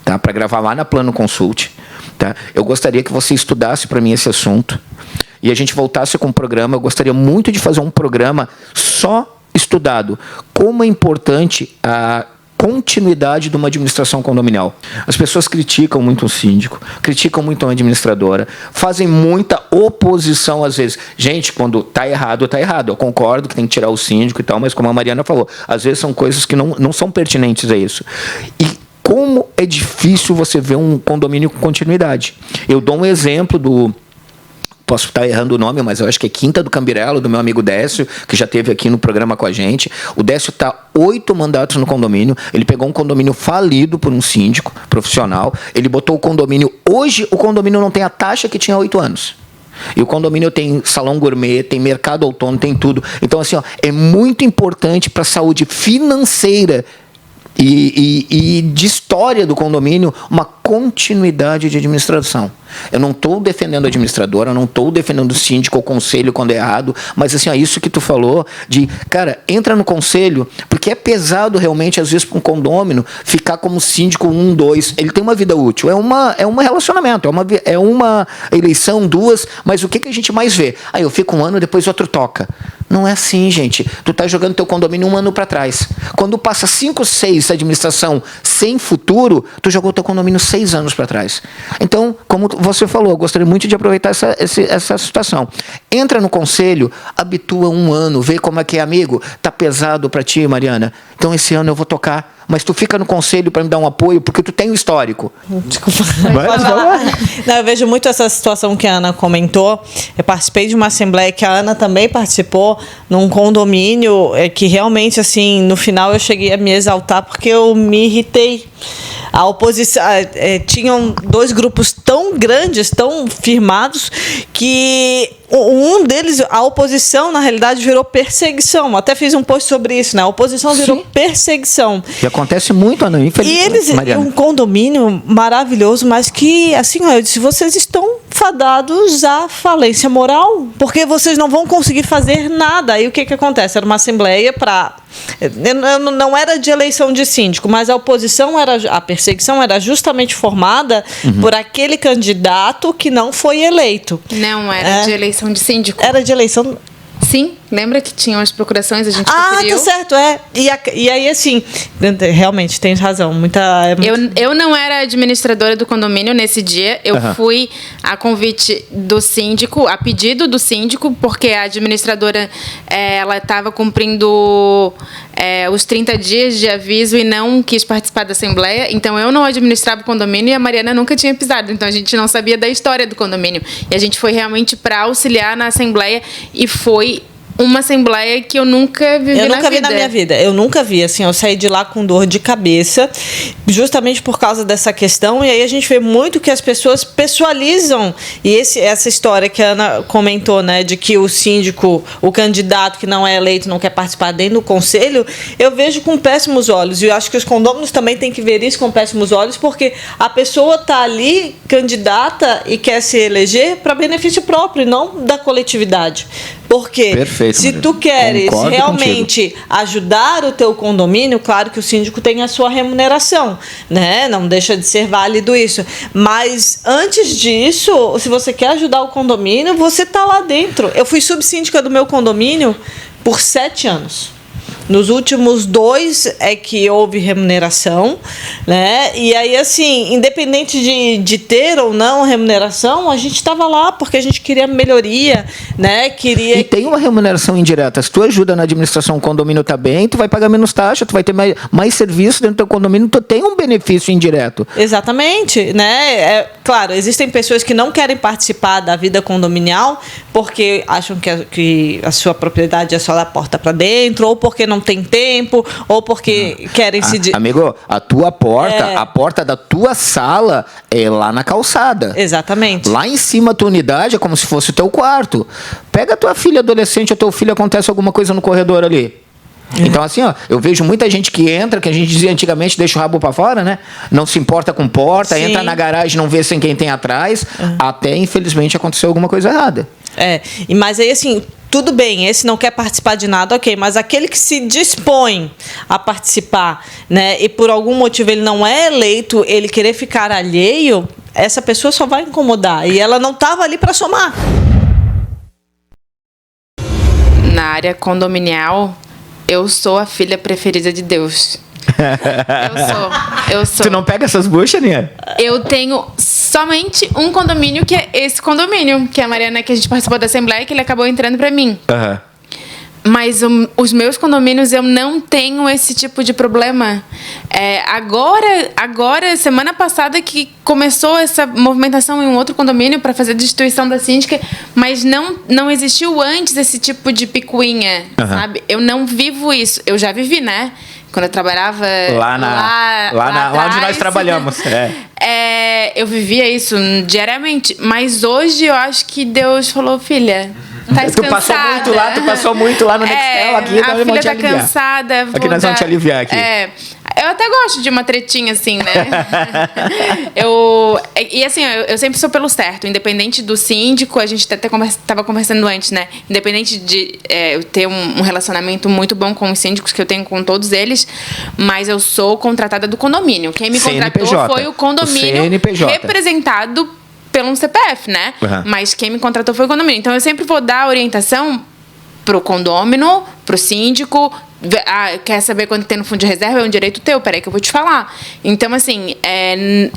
tá? Para gravar lá na Plano Consult, tá? Eu gostaria que você estudasse para mim esse assunto e a gente voltasse com um programa. Eu gostaria muito de fazer um programa só estudado. Como é importante a continuidade de uma administração condominial. As pessoas criticam muito o síndico, criticam muito a administradora, fazem muita oposição às vezes. Gente, quando está errado, está errado. Eu concordo que tem que tirar o síndico e tal, mas como a Mariana falou, às vezes são coisas que não são pertinentes a isso. E como é difícil você ver um condomínio com continuidade. Eu dou um exemplo do... Posso estar errando o nome, mas eu acho que é Quinta do Cambirelo, do meu amigo Décio, que já esteve aqui no programa com a gente. O Décio está 8 mandatos no condomínio. Ele pegou um condomínio falido por um síndico profissional. Ele botou o condomínio... Hoje, o condomínio não tem a taxa que tinha há 8 anos. E o condomínio tem salão gourmet, tem mercado autônomo, tem tudo. Então, assim, é muito importante para a saúde financeira e de história do condomínio uma continuidade de administração. Eu não estou defendendo a administradora, eu não estou defendendo o síndico ou o conselho quando é errado, mas assim, isso que tu falou de, cara, entra no conselho, porque é pesado realmente, às vezes, para um condômino ficar como síndico 1, 2. Ele tem uma vida útil, é um relacionamento, é uma eleição, 2, mas o que a gente mais vê? Eu fico 1 ano, depois outro toca. Não é assim, gente. Tu tá jogando teu condomínio 1 ano para trás. Quando passa 5, 6 administração sem futuro, tu jogou teu condomínio 6 anos para trás. Então, como você falou, eu gostaria muito de aproveitar essa situação. Entra no conselho, habitua 1 ano, vê como é que é, amigo. Tá pesado para ti, Mariana? Então, esse ano eu vou tocar. Mas tu fica no conselho para me dar um apoio, porque tu tem o histórico. Desculpa. Não, eu vejo muito essa situação que a Ana comentou. Eu participei de uma assembleia que a Ana também participou, num condomínio que realmente, assim, no final eu cheguei a me exaltar porque eu me irritei. A oposição... tinham 2 grupos tão grandes, tão firmados, que um deles, a oposição, na realidade, virou perseguição. Até fiz um post sobre isso, né? A oposição virou perseguição. E acontece muito, Ana, infelizmente. E eles, um condomínio maravilhoso, mas que, assim, eu disse, vocês estão fadados à falência moral, porque vocês não vão conseguir fazer nada. Aí o que acontece? Era uma assembleia para... Não era de eleição de síndico, mas a oposição a perseguição era justamente formada por aquele candidato que não foi eleito. Não era de eleição de síndico. Era de eleição... Sim, lembra que tinham as procurações, a gente conferiu. Tá certo, E aí, assim, realmente, tem razão. Eu não era administradora do condomínio nesse dia. Eu fui a convite do síndico, a pedido do síndico, porque a administradora ela estava cumprindo os 30 dias de aviso e não quis participar da assembleia. Então, eu não administrava o condomínio e a Mariana nunca tinha pisado. Então, a gente não sabia da história do condomínio. E a gente foi realmente para auxiliar na assembleia e foi uma assembleia que eu nunca vivi na vida. Eu nunca vi na minha vida. Eu nunca vi, assim, eu saí de lá com dor de cabeça, justamente por causa dessa questão, e aí a gente vê muito que as pessoas pessoalizam, e essa história que a Ana comentou, né, de que o síndico, o candidato que não é eleito, não quer participar dentro do conselho, eu vejo com péssimos olhos, e eu acho que os condôminos também têm que ver isso com péssimos olhos, porque a pessoa está ali, candidata, e quer se eleger para benefício próprio, e não da coletividade. Porque Perfeito, se tu queres concordo realmente contigo. ajudar o teu condomínio, claro que o síndico tem a sua remuneração, né? Não deixa de ser válido isso. Mas antes disso, se você quer ajudar o condomínio, você tá lá dentro. Eu fui subsíndica do meu condomínio por 7 anos. Nos últimos 2 é que houve remuneração, né? E aí, assim, independente de ter ou não remuneração, a gente estava lá porque a gente queria melhoria, né? E tem uma remuneração indireta. Se tu ajuda na administração, o condomínio está bem, tu vai pagar menos taxa, tu vai ter mais serviço dentro do teu condomínio, tu tem um benefício indireto. Exatamente, né? Claro, existem pessoas que não querem participar da vida condominial porque acham que a sua propriedade é só da porta para dentro, ou porque não tem tempo, ou porque querem se... Amigo, a tua porta, a porta da tua sala é lá na calçada. Exatamente. Lá em cima a tua unidade é como se fosse o teu quarto. Pega a tua filha adolescente, a teu filho, acontece alguma coisa no corredor ali. Então, assim, ó, eu vejo muita gente que entra, que a gente dizia antigamente, deixa o rabo pra fora, né? Não se importa com porta, Sim. entra na garagem, não vê sem quem tem atrás, até, infelizmente, aconteceu alguma coisa errada. Mas aí, assim, tudo bem, esse não quer participar de nada, ok, mas aquele que se dispõe a participar, né, e por algum motivo ele não é eleito, ele querer ficar alheio, essa pessoa só vai incomodar, e ela não estava ali para somar. Na área condominial, eu sou a filha preferida de Deus. Eu sou. Tu não pega essas buchas, Nia? Eu tenho somente um condomínio, que é esse condomínio, que é a Mariana, que a gente participou da Assembleia, que ele acabou entrando pra mim. Mas os meus condomínios, eu não tenho esse tipo de problema. Agora, semana passada, que começou essa movimentação em um outro condomínio para fazer a destituição da síndica, mas não existiu antes esse tipo de picuinha, sabe? Eu não vivo isso. Eu já vivi, né? Quando eu trabalhava lá onde nós trabalhamos. Eu vivia isso diariamente. Mas hoje eu acho que Deus falou, filha, tá cansada. Tu passou muito lá no Nextel, aqui nós vamos te aliviar. Cansada. Aqui nós vamos te aliviar aqui. Eu até gosto de uma tretinha assim, né? Eu sempre sou pelo certo, independente do síndico, a gente até estava conversando antes, né? Independente de eu ter um relacionamento muito bom com os síndicos, que eu tenho com todos eles, mas eu sou contratada do condomínio. Quem me contratou foi o condomínio representado pelo CPF, né? Mas quem me contratou foi o condomínio. Então, eu sempre vou dar orientação pro condômino, pro síndico. Quer saber quanto tem no fundo de reserva? É um direito teu, peraí que eu vou te falar. Então, assim,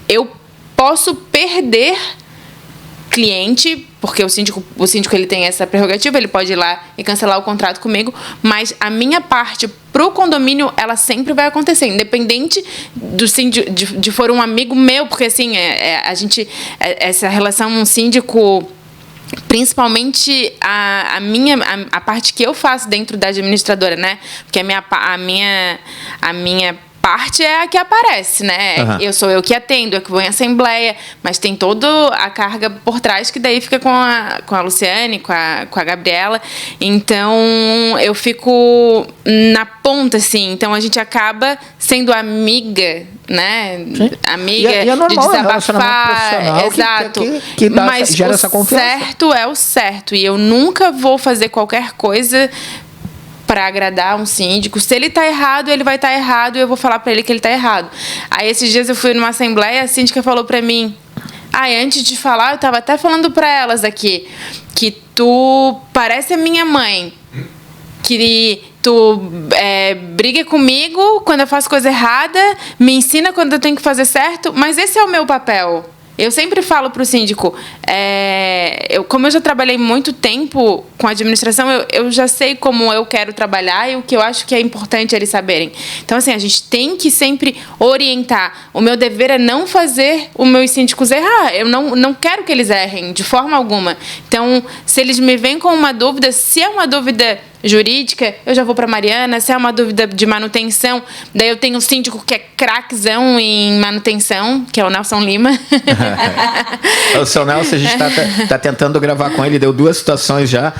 eu posso perder cliente, porque o síndico ele tem essa prerrogativa, ele pode ir lá e cancelar o contrato comigo, mas a minha parte pro condomínio, ela sempre vai acontecer, independente do síndico, de for um amigo meu, porque assim, essa relação síndico, principalmente a parte que eu faço dentro da administradora, né? Porque a minha parte é a que aparece, né? Sou eu que atendo, eu que vou em assembleia, mas tem toda a carga por trás que daí fica com a Luciane, com a Gabriela. Então, eu fico na ponta, assim. Então, a gente acaba sendo amiga, né? Sim. Amiga e é normal, de desabafar. Exato. Que mas gera essa confiança. O certo é o certo. E eu nunca vou fazer qualquer coisa para agradar um síndico. Se ele tá errado, ele vai estar errado e eu vou falar para ele que ele tá errado. Aí, esses dias eu fui numa assembleia, a síndica falou para mim, antes de falar, eu tava até falando para elas aqui, que tu parece a minha mãe, que tu briga comigo quando eu faço coisa errada, me ensina quando eu tenho que fazer certo, mas esse é o meu papel. Eu sempre falo para o síndico, como eu já trabalhei muito tempo com a administração, eu já sei como eu quero trabalhar e o que eu acho que é importante eles saberem. Então, assim, a gente tem que sempre orientar. O meu dever é não fazer os meus síndicos errar. Eu não quero que eles errem, de forma alguma. Então, se eles me vêm com uma dúvida, se é uma dúvida jurídica, eu já vou para Mariana. Se é uma dúvida de manutenção, daí eu tenho um síndico que é craquezão em manutenção, que é o Nelson Lima. O seu Nelson, a gente tá tentando gravar com ele, deu 2 situações já,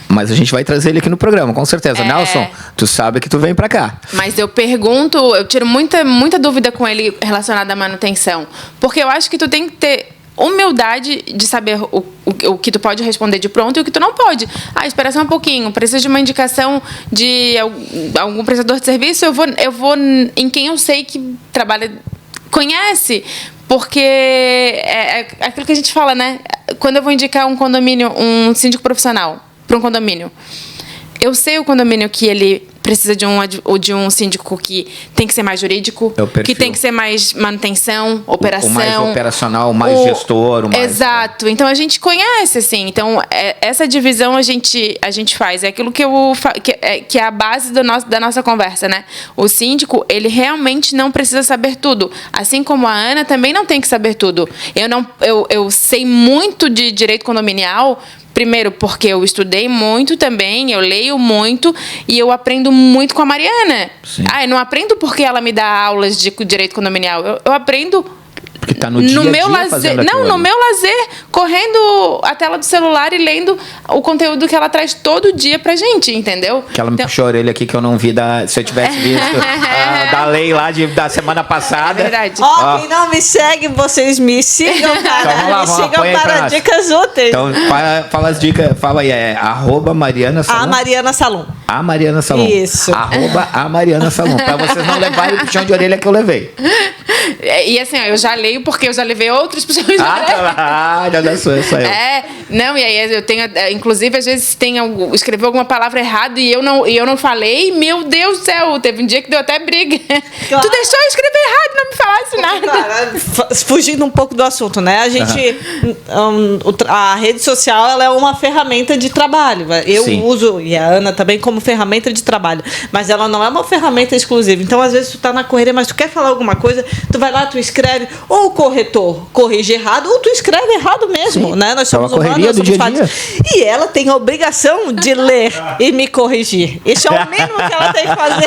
mas a gente vai trazer ele aqui no programa, com certeza. Nelson, tu sabe que tu vem para cá. Mas eu pergunto, eu tiro muita dúvida com ele relacionada à manutenção, porque eu acho que tu tem que ter humildade de saber o que tu pode responder de pronto e o que tu não pode. Espera só um pouquinho, precisa de uma indicação de algum prestador de serviço, eu vou em quem eu sei que trabalha, conhece, porque é aquilo que a gente fala, né? Quando eu vou indicar um condomínio, um síndico profissional para um condomínio, eu sei o condomínio que ele precisa de um síndico que tem que ser mais jurídico, que tem que ser mais manutenção, operação. O mais operacional, o mais gestor. Exato. Então, a gente conhece, assim. Então, essa divisão a gente faz. É aquilo que é a base da nossa conversa, né? O síndico, ele realmente não precisa saber tudo. Assim como a Ana também não tem que saber tudo. Eu sei muito de direito condominial. Primeiro, porque eu estudei muito também, eu leio muito e eu aprendo muito com a Mariana. Sim. Eu não aprendo porque ela me dá aulas de direito condominial. Eu aprendo porque tá no dia a dia meu lazer. Não, no meu lazer, correndo a tela do celular e lendo o conteúdo que ela traz todo dia pra gente, entendeu? Que ela me puxou a orelha aqui que eu não vi se eu tivesse visto da lei lá da semana passada. É verdade. Quem não me segue, vocês me sigam, cara. Então, lá, me sigam para dicas úteis. Então, fala as dicas, fala aí, @Mariana Salum. A Mariana Salum. A Mariana Salum. Isso. @a Mariana Salum. Pra vocês não levarem o puxão de orelha que eu levei. E assim, eu já leio porque eu já levei outros puxões de orelha. Já da sua, só eu. Não, e aí eu tenho, inclusive, às vezes escreveu alguma palavra errada e eu não falei, meu Deus do céu, teve um dia que deu até briga. Claro. Tu deixou eu escrever errado, não me falasse nada. Claro, fugindo um pouco do assunto, né? A gente, a rede social, ela é uma ferramenta de trabalho. Eu uso, e a Ana também, como ferramenta de trabalho. Mas ela não é uma ferramenta exclusiva. Então, às vezes, tu tá na correria, mas tu quer falar alguma coisa, tu vai lá, tu escreve, ou o corretor corrige errado, ou tu escreve errado mesmo, né? Nós somos humanos, nós somos falhos. E ela tem a obrigação de ler e me corrigir. Isso é o mínimo que ela tem que fazer.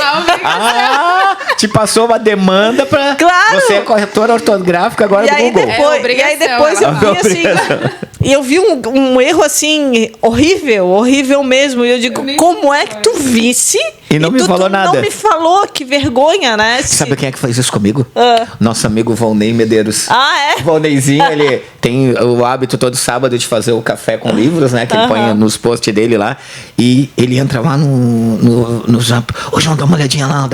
Te passou uma demanda pra... Claro! Você é corretora ortográfica agora do Google. E aí depois eu vi assim... E eu vi um erro assim, horrível mesmo. E eu digo, como é que tu visse... E não me falou nada. Não me falou, que vergonha, né? Sabe quem é que faz isso comigo? Nosso amigo Volney Medeiros. É? Volneyzinho, ele tem o hábito todo sábado de fazer o café com livros, né? Que ele põe nos posts dele lá. E ele entra lá no Zap. Ô, João, dá uma olhadinha lá.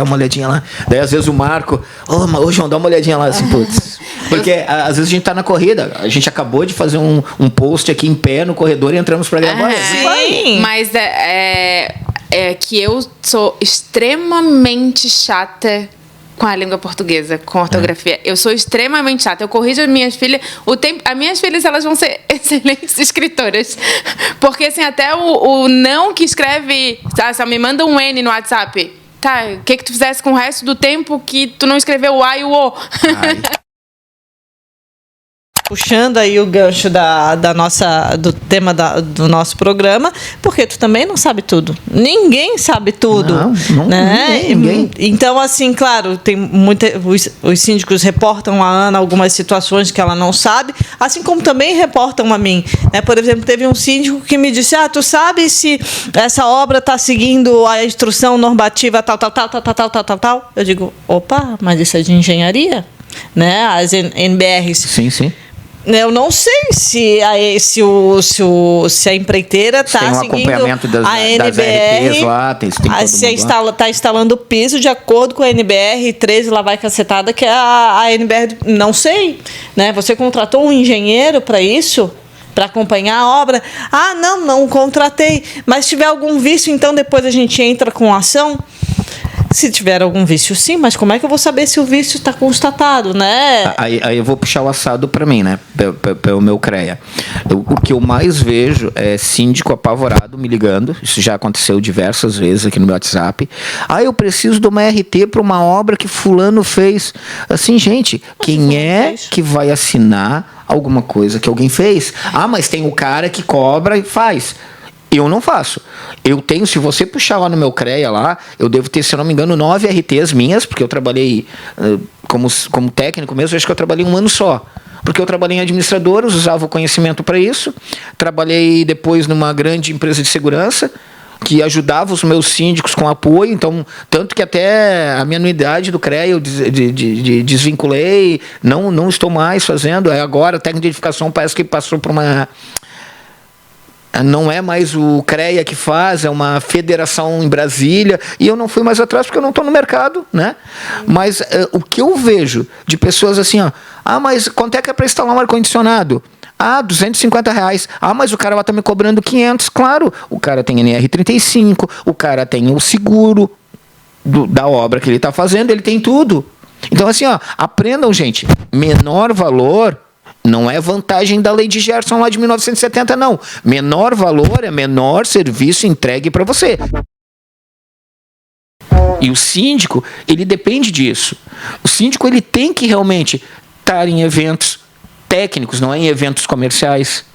Daí, às vezes, o Marco... Ô, João, dá uma olhadinha lá. Assim, putz. Porque, às vezes, a gente tá na corrida. A gente acabou de fazer um post aqui em pé no corredor e entramos pra gravar. Sim, mas que eu sou extremamente chata com a língua portuguesa, com a ortografia. Eu sou extremamente chata. Eu corrijo as minhas filhas. As minhas filhas, elas vão ser excelentes escritoras. Porque, assim, até o não que escreve... Só me manda um N no WhatsApp. Tá, o que tu fizesse com o resto do tempo que tu não escreveu o A e o O? Puxando aí o gancho do tema do nosso programa, porque tu também não sabe tudo. Ninguém sabe tudo. Não, né? Ninguém. Então, assim, claro, tem os síndicos reportam a Ana algumas situações que ela não sabe, assim como também reportam a mim. Né? Por exemplo, teve um síndico que me disse, tu sabe se essa obra está seguindo a instrução normativa tal. Eu digo, opa, mas isso é de engenharia? Né? As NBRs. Sim. Eu não sei se a empreiteira está seguindo acompanhamento a NBR, RPs lá, tem se está instalando o piso de acordo com a NBR 13, lá vai cacetada, que é a NBR, não sei. Né? Você contratou um engenheiro para isso? Para acompanhar a obra? Não contratei. Mas se tiver algum vício, então depois a gente entra com ação. Se tiver algum vício, sim, mas como é que eu vou saber se o vício está constatado, né? Aí eu vou puxar o assado para mim, né? Pelo meu CREA. O que eu mais vejo é síndico apavorado me ligando. Isso já aconteceu diversas vezes aqui no meu WhatsApp. Eu preciso de uma RT para uma obra que fulano fez. Assim, gente, quem é que vai assinar alguma coisa que alguém fez? Mas tem o cara que cobra e faz. Eu não faço. Eu tenho, se você puxar lá no meu CREA lá, eu devo ter, se eu não me engano, 9 RTs minhas, porque eu trabalhei como técnico mesmo, acho que eu trabalhei um ano só. Porque eu trabalhei em administradoras, usava o conhecimento para isso. Trabalhei depois numa grande empresa de segurança, que ajudava os meus síndicos com apoio, então, tanto que até a minha anuidade do CREA eu desvinculei, não estou mais fazendo, agora a técnica de edificação parece que passou por uma... Não é mais o CREA que faz, é uma federação em Brasília, e eu não fui mais atrás porque eu não estou no mercado, né? Mas o que eu vejo de pessoas assim, ó, mas quanto é que é para instalar um ar-condicionado? R$250. Mas o cara lá está me cobrando 500. Claro, o cara tem NR35, o cara tem o seguro da obra que ele está fazendo, ele tem tudo. Então, assim, ó, aprendam, gente, menor valor não é vantagem da lei de Gerson lá de 1970, não. Menor valor é menor serviço entregue para você. E o síndico, ele depende disso. O síndico, ele tem que realmente estar em eventos técnicos, não é em eventos comerciais.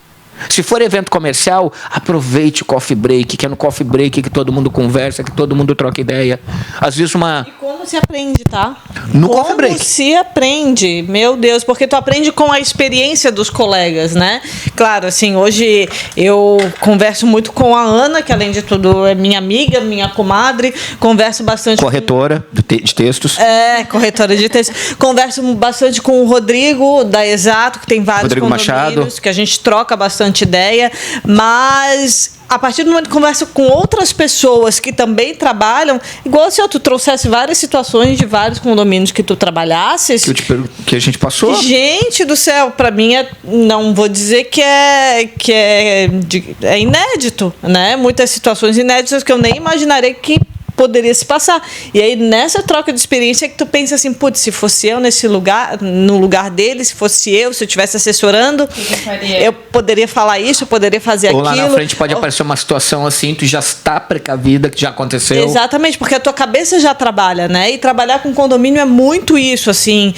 Se for evento comercial, aproveite o coffee break, que é no coffee break que todo mundo conversa, que todo mundo troca ideia. Às vezes E como se aprende, tá? No coffee break. Como se aprende, meu Deus, porque tu aprende com a experiência dos colegas, né? Claro, assim, hoje eu converso muito com a Ana, que além de tudo é minha amiga, minha comadre, converso bastante corretora de textos. Corretora de textos. Converso bastante com o Rodrigo, da Exato, que tem vários Rodrigo Machado, que a gente troca bastante ideia, mas a partir do momento que converso com outras pessoas que também trabalham, igual se tu trouxesse várias situações de vários condomínios que tu trabalhasses, que a gente passou. Gente do céu, para mim não vou dizer que é inédito, né? Muitas situações inéditas que eu nem imaginarei que poderia se passar. E aí, nessa troca de experiência, que tu pensa assim, putz, se fosse eu no lugar dele, se eu estivesse assessorando, eu poderia falar isso, eu poderia fazer aquilo. Ou lá na frente pode aparecer uma situação assim, tu já está precavida, que já aconteceu. Exatamente, porque a tua cabeça já trabalha, né? E trabalhar com condomínio é muito isso, assim.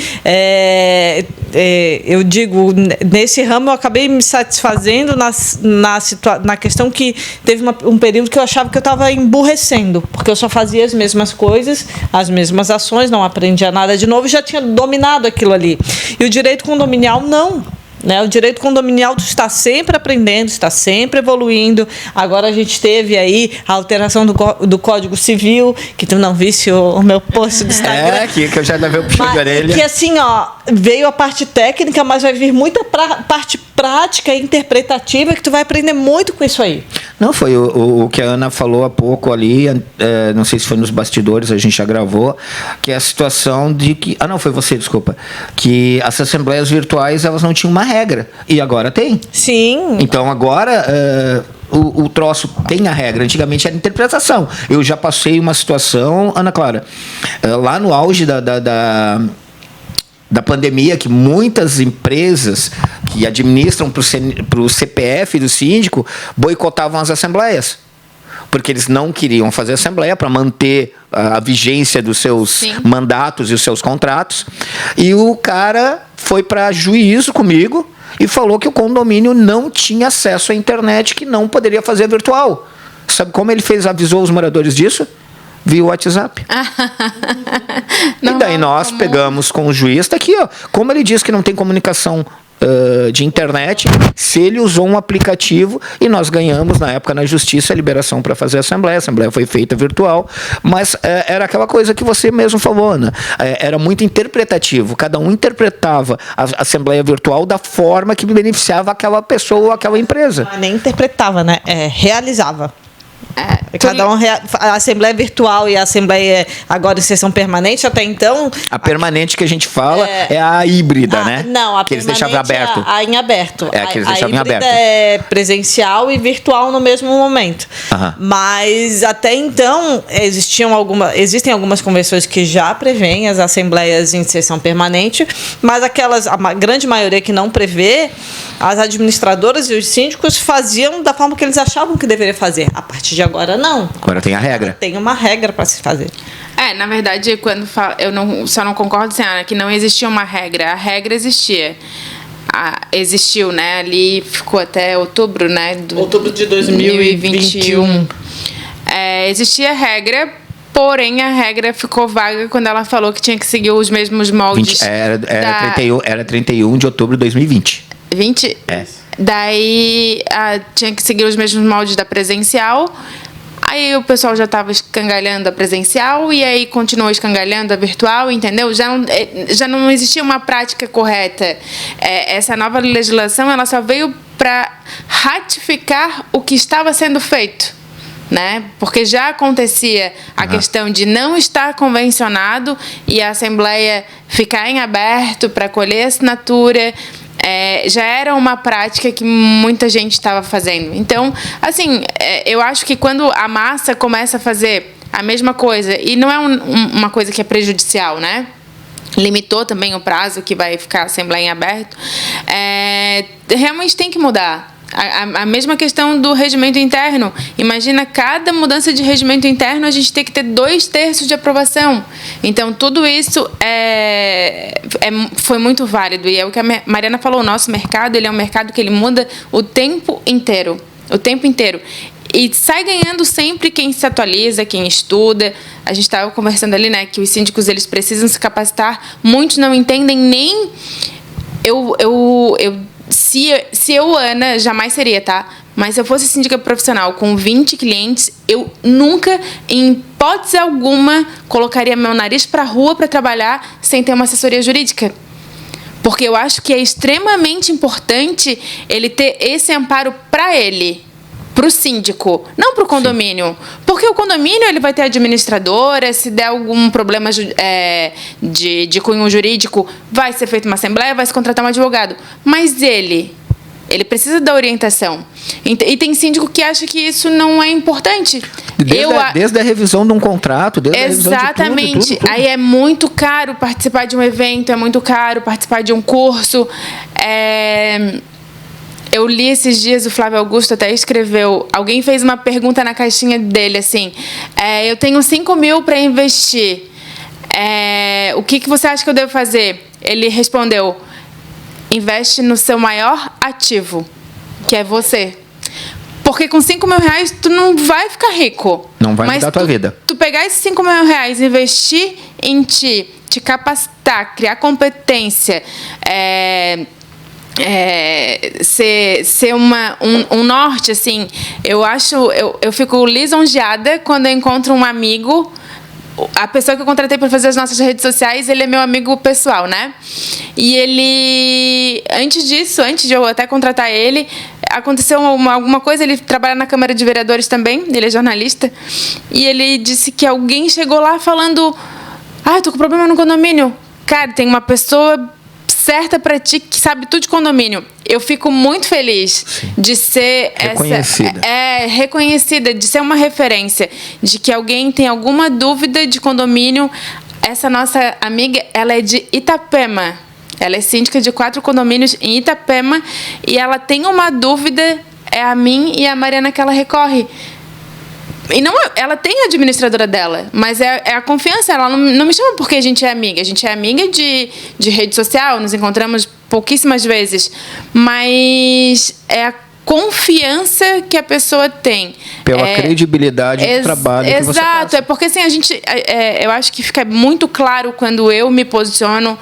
Eu digo, nesse ramo eu acabei me satisfazendo na questão que teve um período que eu achava que eu estava emburrecendo, porque eu só fazia as mesmas coisas, as mesmas ações, não aprendia nada de novo e já tinha dominado aquilo ali. E o direito condominial, não. Né? O direito condominial está sempre aprendendo, está sempre evoluindo. Agora a gente teve aí a alteração do Código Civil, que tu não visse o meu post do Instagram. Que eu já levei o puxão de orelha. Que assim, ó, veio a parte técnica, mas vai vir muita parte prática e interpretativa que tu vai aprender muito com isso aí. Não, foi o que a Ana falou há pouco ali, não sei se foi nos bastidores, a gente já gravou, que é a situação de que... não, foi você, desculpa. Que as assembleias virtuais, elas não tinham uma regra, e agora tem. Sim. Então, agora... O troço tem a regra. Antigamente era interpretação. Eu já passei uma situação, Ana Clara, lá no auge da pandemia, que muitas empresas que administram para o CPF do síndico boicotavam as assembleias, porque eles não queriam fazer assembleia para manter a vigência dos seus mandatos e os seus contratos. E o cara foi para juízo comigo e falou que o condomínio não tinha acesso à internet, que não poderia fazer virtual. Sabe como ele avisou os moradores disso? Via o WhatsApp. E daí nós pegamos com o juiz, está aqui, ó, como ele diz que não tem comunicação de internet, se ele usou um aplicativo, e nós ganhamos na época na justiça a liberação para fazer a assembleia foi feita virtual, mas era aquela coisa que você mesmo falou, Ana, era muito interpretativo, cada um interpretava a assembleia virtual da forma que beneficiava aquela pessoa ou aquela empresa. Nem interpretava, né? Realizava. Cada um a assembleia virtual e a assembleia agora em sessão permanente, até então... A permanente que a gente fala é a híbrida, né? Não, a que eles deixavam aberto. A em aberto. Que eles deixavam em aberto. É presencial e virtual no mesmo momento. Mas até então existem algumas convenções que já prevêem as assembleias em sessão permanente, mas a grande maioria que não prevê, as administradoras e os síndicos faziam da forma que eles achavam que deveria fazer. A partir de agora, não. Agora tem a regra. Tem uma regra para se fazer. Na verdade, quando só não concordo, Senhora, que não existia uma regra. A regra existia. existiu, né? Ali ficou até outubro, né? Outubro de 2021. Existia regra, porém a regra ficou vaga quando ela falou que tinha que seguir os mesmos moldes. Era 31 de outubro de 2020. 20? Daí tinha que seguir os mesmos moldes da presencial. Aí o pessoal já estava escangalhando a presencial e aí continuou escangalhando a virtual, entendeu? Já não existia uma prática correta. Essa nova legislação ela só veio para ratificar o que estava sendo feito, né? Porque já acontecia a questão de não estar convencionado e a Assembleia ficar em aberto para colher assinatura. Já era uma prática que muita gente estava fazendo. Então, assim, eu acho que quando a massa começa a fazer a mesma coisa, e não é uma coisa que é prejudicial, né? Limitou também o prazo que vai ficar a Assembleia em aberto, realmente tem que mudar. A mesma questão do regimento interno. Imagina, cada mudança de regimento interno, a gente tem que ter 2/3 de aprovação. Então, tudo isso foi muito válido. E é o que a Mariana falou, o nosso mercado ele é um mercado que ele muda o tempo inteiro. O tempo inteiro. E sai ganhando sempre quem se atualiza, quem estuda. A gente estava conversando ali, né, que os síndicos eles precisam se capacitar. Muitos não entendem nem... Se eu, Ana, jamais seria, tá? Mas se eu fosse síndica profissional com 20 clientes, eu nunca, em hipótese alguma, colocaria meu nariz para a rua para trabalhar sem ter uma assessoria jurídica. Porque eu acho que é extremamente importante ele ter esse amparo para ele, para o síndico, não para o condomínio. Sim. Porque o condomínio ele vai ter administradora, se der algum problema de cunho jurídico, vai ser feita uma assembleia, vai se contratar um advogado. Mas ele precisa da orientação. E tem síndico que acha que isso não é importante. Desde a revisão de um contrato, desde exatamente. A revisão de tudo. Aí é muito caro participar de um evento, é muito caro participar de um curso. Eu li esses dias, o Flávio Augusto até escreveu, alguém fez uma pergunta na caixinha dele, assim, eu tenho 5 mil para investir, o que você acha que eu devo fazer? Ele respondeu, investe no seu maior ativo, que é você. Porque com 5 mil reais, tu não vai ficar rico. Não vai mudar a tua vida. Tu pegar esses 5 mil reais e investir em ti, te capacitar, criar competência, ser um norte, assim, eu fico lisonjeada quando eu encontro um amigo. A pessoa que eu contratei para fazer as nossas redes sociais, ele é meu amigo pessoal, né? E ele, antes de eu até contratar ele, aconteceu alguma coisa, ele trabalha na Câmara de Vereadores também, ele é jornalista, e ele disse que alguém chegou lá falando, tô com problema no condomínio. Cara, tem uma pessoa certa para ti que sabe tudo de condomínio. Eu fico muito feliz de ser reconhecida, de ser uma referência, de que alguém tem alguma dúvida de condomínio. Essa nossa amiga, ela é de Itapema. Ela é síndica de 4 condomínios em Itapema e ela tem uma dúvida, é a mim e a Mariana que ela recorre. E não, ela tem a administradora dela, mas é a confiança. Ela não me chama porque a gente é amiga. A gente é amiga de rede social, nos encontramos pouquíssimas vezes. Mas é a confiança que a pessoa tem. Pela credibilidade do trabalho que você faz. Exato, porque assim, a gente... eu acho que fica muito claro quando eu me posiciono.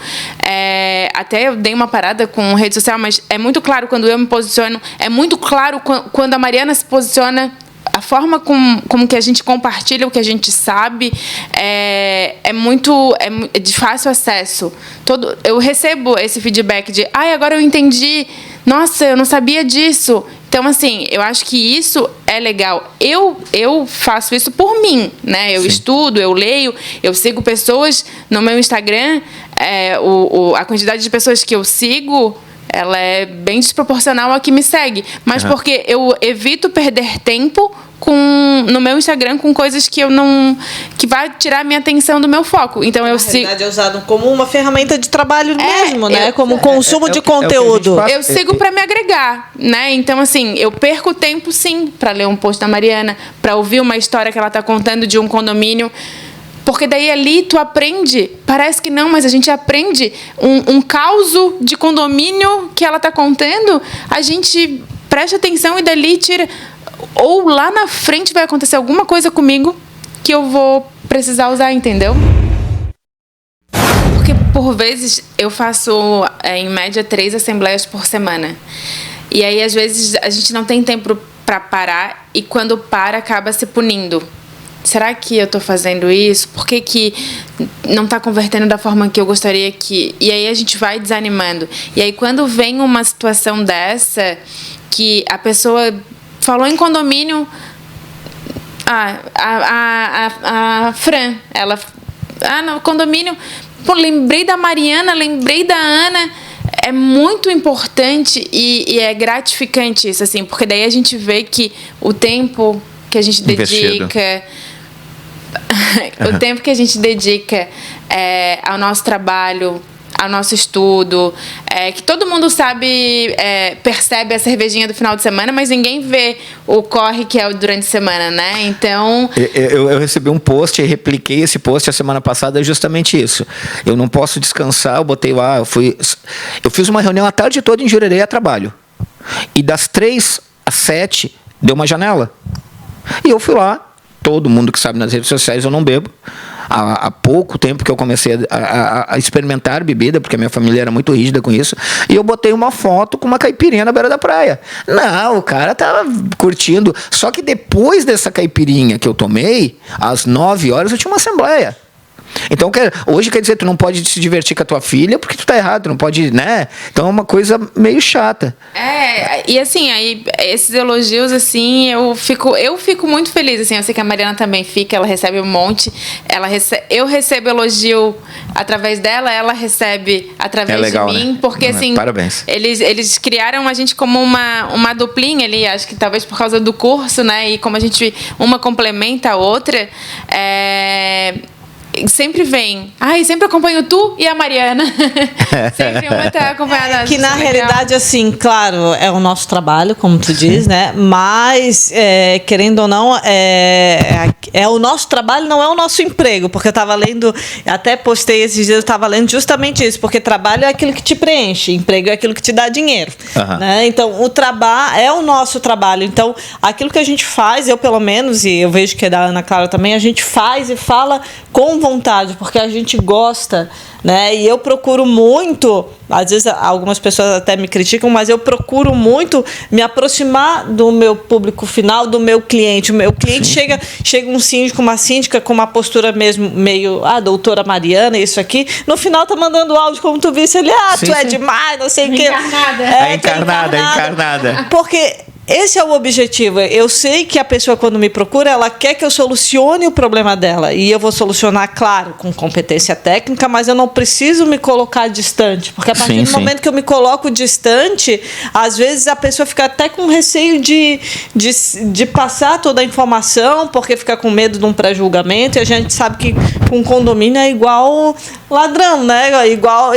Até eu dei uma parada com rede social, mas é muito claro quando eu me posiciono. É muito claro quando a Mariana se posiciona. A forma como que a gente compartilha o que a gente sabe é de fácil acesso. Eu recebo esse feedback de agora eu entendi, nossa, eu não sabia disso. Então, assim, eu acho que isso é legal. Eu faço isso por mim, né? Eu estudo, eu leio, eu sigo pessoas no meu Instagram. A quantidade de pessoas que eu sigo, ela é bem desproporcional a que me segue. Mas porque eu evito perder tempo no meu Instagram com coisas que que vai tirar a minha atenção do meu foco. Então eu sigo. Na verdade, é usado como uma ferramenta de trabalho mesmo, né? Como consumo de conteúdo. Eu sigo para me agregar, né? Então, assim, eu perco tempo, sim, para ler um post da Mariana, para ouvir uma história que ela está contando de um condomínio. Porque daí ali tu aprende, parece que não, mas a gente aprende um caos de condomínio que ela está contando, a gente presta atenção e dali tira. Ou lá na frente vai acontecer alguma coisa comigo que eu vou precisar usar, entendeu? Porque por vezes eu faço, em média, 3 assembleias por semana. E aí, às vezes, a gente não tem tempo para parar e quando para, acaba se punindo. Será que eu estou fazendo isso? Por que não está convertendo da forma que eu gostaria que... E aí a gente vai desanimando. E aí quando vem uma situação dessa, que a pessoa falou em condomínio... A Fran, ela... no condomínio... Pô, lembrei da Mariana, lembrei da Ana... É muito importante e é gratificante isso, assim, porque daí a gente vê que o tempo que a gente dedica... o tempo que a gente dedica ao nosso trabalho, ao nosso estudo, que todo mundo sabe, percebe a cervejinha do final de semana, mas ninguém vê o corre que é durante a semana, né? Então... Eu recebi um post e repliquei esse post a semana passada, justamente isso. Eu não posso descansar, eu botei lá, eu fiz uma reunião a tarde toda em Jurerê a trabalho. E das 3 às 7, deu uma janela. E eu fui lá. Todo mundo que sabe nas redes sociais, eu não bebo. Há pouco tempo que eu comecei a experimentar bebida, porque a minha família era muito rígida com isso, e eu botei uma foto com uma caipirinha na beira da praia. Não, o cara tava curtindo. Só que depois dessa caipirinha que eu tomei, às 9 horas eu tinha uma assembleia. Então, hoje quer dizer, tu não pode se divertir com a tua filha porque tu tá errado, tu não pode, né? Então é uma coisa meio chata. E assim, aí esses elogios, assim, eu fico muito feliz, assim, eu sei que a Mariana também fica, ela recebe um monte, eu recebo elogio através dela, ela recebe através legal, de mim, né? Porque assim, parabéns. Eles criaram a gente como uma duplinha ali, acho que talvez por causa do curso, né? E como a gente, uma complementa a outra, sempre vem. Sempre acompanho tu e a Mariana. Sempre uma tá acompanhada. Que na realidade, assim, claro, é o nosso trabalho, como tu diz, né? Mas, querendo ou não, é o nosso trabalho, não é o nosso emprego. Porque eu estava lendo, até postei esses dias, eu estava lendo justamente isso. Porque trabalho é aquilo que te preenche, emprego é aquilo que te dá dinheiro. Né? Então, o trabalho é o nosso trabalho. Então, aquilo que a gente faz, eu pelo menos, e eu vejo que é da Ana Clara também, a gente faz e fala com vontade, porque a gente gosta, né? E eu procuro muito, às vezes algumas pessoas até me criticam, mas eu procuro muito me aproximar do meu público final, do meu cliente. O meu cliente chega um síndico, uma síndica com uma postura mesmo meio, doutora Mariana, isso aqui, no final tá mandando áudio, como tu visse, ele, tu é demais, não sei o que. Encarnada. Porque esse é o objetivo. Eu sei que a pessoa, quando me procura, ela quer que eu solucione o problema dela. E eu vou solucionar, claro, com competência técnica, mas eu não preciso me colocar distante. Porque a partir do momento que eu me coloco distante, às vezes a pessoa fica até com receio de passar toda a informação, porque fica com medo de um pré-julgamento. E a gente sabe que com condomínio é igual ladrão, né? Igual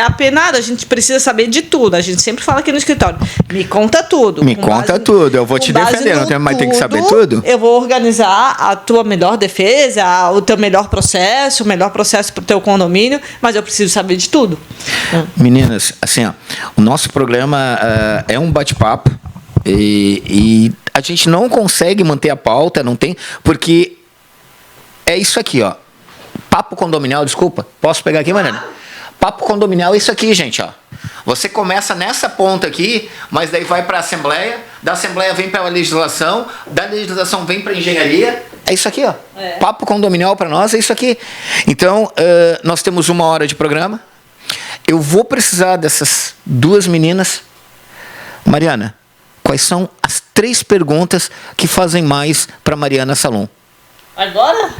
a penada. A gente precisa saber de tudo. A gente sempre fala aqui no escritório. Me conta tudo. Me conta tudo. Eu vou te defender, não tem mais tem que saber tudo. Eu vou organizar a tua melhor defesa, o teu melhor processo, o melhor processo para o teu condomínio, mas eu preciso saber de tudo. Meninas, assim, o nosso programa é um bate-papo e a gente não consegue manter a pauta, não tem, porque é isso aqui, ó. Papo condominial, desculpa. Posso pegar aqui, Mariana? Papo condominial é isso aqui, gente, ó. Você começa nessa ponta aqui, mas daí vai para a Assembleia, da Assembleia vem para a legislação, da legislação vem para a engenharia. É isso aqui, ó. Papo condominial para nós é isso aqui. Então, nós temos 1 hora de programa. Eu vou precisar dessas 2 meninas. Mariana, quais são as 3 perguntas que fazem mais para Mariana Salom? Agora?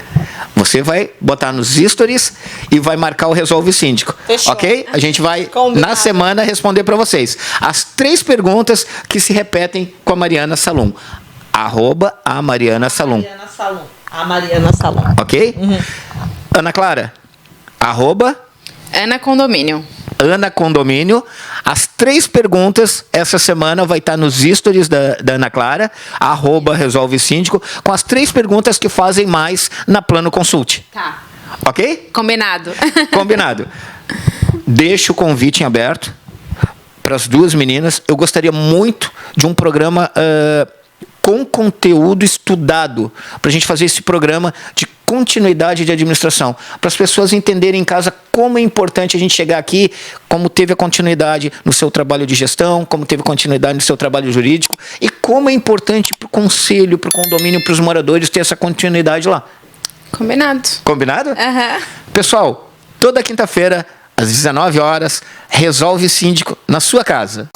Você vai botar nos stories e vai marcar o Resolve Síndico. Fechou. Ok? A gente vai, Combinado. na semana, responder para vocês. As 3 perguntas que se repetem com a Mariana Salom. @a Mariana Salom. A Mariana Salom. Ok? Ana Clara? @ Ana Condomínio. Ana Condomínio. As 3 perguntas essa semana vai estar nos stories da Ana Clara, @resolvesíndico, com as 3 perguntas que fazem mais na Plano Consult. Tá. Ok? Combinado. Combinado. Deixo o convite em aberto para as 2 meninas. Eu gostaria muito de um programa com conteúdo estudado, para a gente fazer esse programa de continuidade de administração, para as pessoas entenderem em casa como é importante a gente chegar aqui, como teve a continuidade no seu trabalho de gestão, como teve continuidade no seu trabalho jurídico, e como é importante para o conselho, para o condomínio, para os moradores ter essa continuidade lá. Combinado. Combinado? Aham. Pessoal, toda quinta-feira, às 19 horas, Resolve Síndico na sua casa.